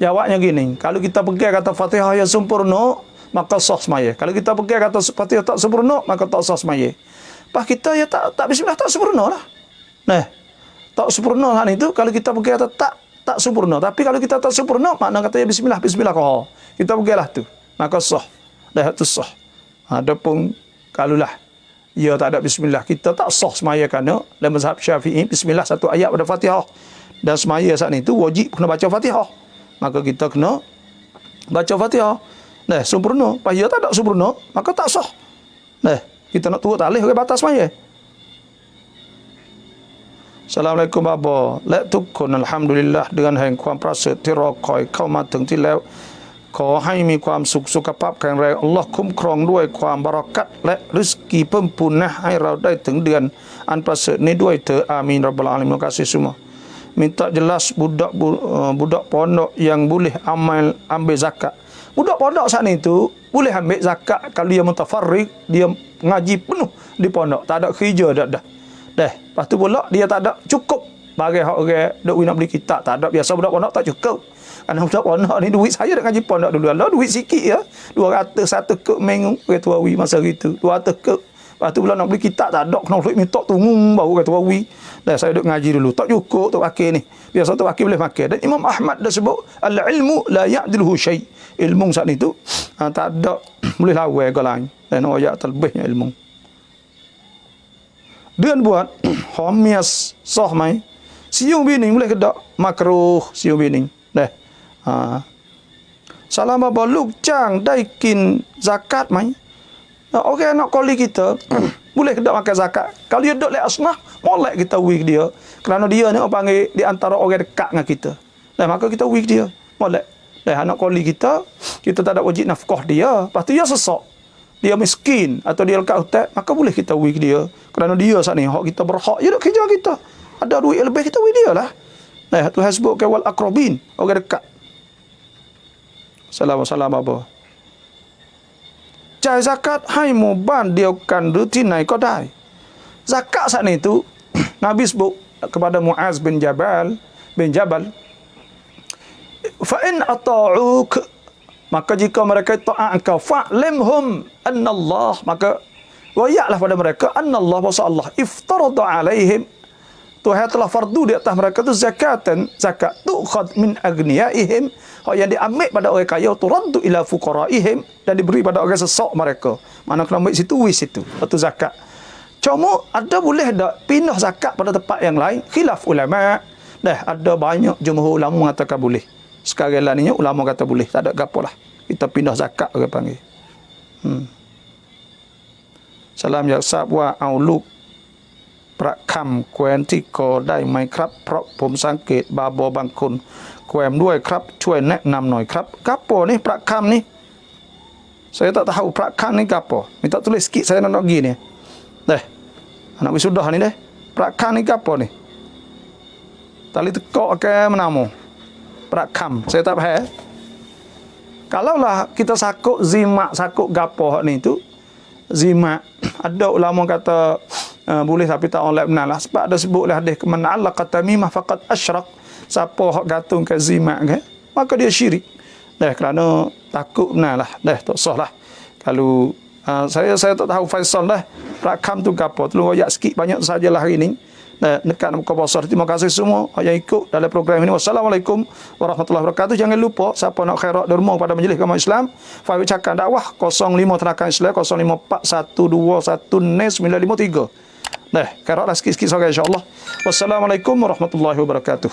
Jawabnya gini, kalau kita pegang kata Fatihah yang sempurna, maka sah semaya. Kalau kita pegang kata Fatihah tak sempurna, maka tak sah semaya. Pas kita ya tak bismillah tak sempurna lah. Tak sempurna kan itu kalau kita pergi kata tak sempurna. Tapi kalau kita tak sempurna, makna kata ya bismillah kau. Kita pergilah tu. Maka sah. Tu sah. Adapun kalulah ya tak ada bismillah, kita tak sah semaya kerana dalam mazhab Syafi'i bismillah satu ayat pada Fatihah. Dan semaya saat itu wajib kena baca Fatihah. Maka kita kena baca Fatihah. Sempurna. Pas ya tak ada sempurna, maka tak sah. Kita nak turut talih ke batas maya. Assalamualaikum baba. Lek tukun alhamdulillah dengan hang kuam praset tirokai kau mateng ti lew ขอให้มีความสุขสุขภาพแข็งแรงอัลลอฮ์คุ้มครองด้วยความบารอกัตและริสกีเพิ่มพูนนะให้เราได้ถึงเดือนอันประเสริฐนี้ด้วยเถิดอามีนรับบal alamin. Terima kasih semua. Minta jelas budak pondok yang boleh ambil zakat. Budak pondok saat itu boleh ambil zakat kalau dia mutafarriq, dia ngaji penuh di pondok, tak ada kerja dah. Lepas tu pula dia tak ada cukup bagi orang duit nak beli kitab, tak ada. Biasa budak pondok tak cukup. Kerana budak pondok ni duit saya nak ngaji pondok dulu. Allah duit sikit ya. 200 satu kek minggu kata wawi masa gitu. 200 kek. Lepas tu pula nak beli kitab tak ada, kena duit minta tunggu baru kata wawi. Dah saya duk ngaji dulu. Tak cukup tu pakai ni. Biasa tu pakai boleh pakai. Dan Imam Ahmad dah sebut al-ilmu la ya'diluhu syai'. Ilmu saat ni tu tak ada boleh lawan ke lain. Dan ayat terlebihnya ilmu. Dia buat homias sah mai. Siung bining boleh ke tak? Makruh siung bining. Dah. Selama baluk cang daikin zakat mai. Orang nak koli kita boleh ke tak makan zakat. Kalau dia dok le asnah, molek kita wig dia. Kerana dia ni orang panggil di antara orang dekat dengan kita. Dah maka kita wig dia. Molek. Dah anak koli kita tak ada wajib nafkah dia. Lepas tu dia sesak. Dia miskin atau dia lekat hutan, maka boleh kita wig dia. Kerana dia saat ni hak kita berhak je duk kerja kita. Ada duit lebih kita wig dia lah. Nah, tu hasbuk ke wal aqrabin, orang dekat. Salam apa? Cai zakat hai muban dia kan rutin naik ko dai. Zakat saat ni tu Nabi sebut kepada Muaz bin Jabal fa in ata'uk, maka jika mereka taat engkau fa'limhum annallah, maka wayaklah pada mereka annallah bahwa Allah iftarada alaihim, Tuhan telah fardu di atas mereka tu zakat tu'khad min agniyaihim, yang diambil pada orang kaya turaddu ila fuqaraihim, dan diberi pada orang sesak mereka. Mana kena ambil situ wis situ itu zakat. Cuma ada boleh tak pindah zakat pada tempat yang lain? Khilaf ulama. Dah ada banyak jumhur ulama mengatakan boleh. Sekarang lah ni ulama kata boleh, tak ada gapo lah. Kita pindah zakat orang panggil. Salam ya sab wa auluk ประคำแควนที่คอได้ไหมครับเพราะผมสังเกตบาบอบางคนแควนด้วยครับช่วยแนะนำหน่อยครับgapo ni ประคำ ni saya tak tahu ประคำ ni gapo minta tulis sikit saya nak gini deh anak wisudah ni deh ประคำ ni gapo ni tali tekok ke menamu ประคำ saya tak faham kalaulah kita sakuk zima sakuk gapo ni tu zima ada ulama kata boleh tapi tak oleh benar lah sebab ada sebutlah hadis man allaqa tamimah faqad asyrak, siapa hak gantung ke zima ke maka dia syirik. Dah kerana takut benar lah dah tak sah lah. Kalau saya tak tahu Faisal dah rakam tu gapo tolong ayat sikit banyak sajalah hari ni. Dekat muka besar. Terima kasih semua yang ikut dalam program ini. Wassalamualaikum warahmatullahi wabarakatuh. Jangan lupa siapa nak khairat derma pada majlis agama Islam, faham cakap dakwah 05 Terakan Islam 0541219953. Khairatlah sikit-sikit seorang insya-Allah. Wassalamualaikum warahmatullahi wabarakatuh.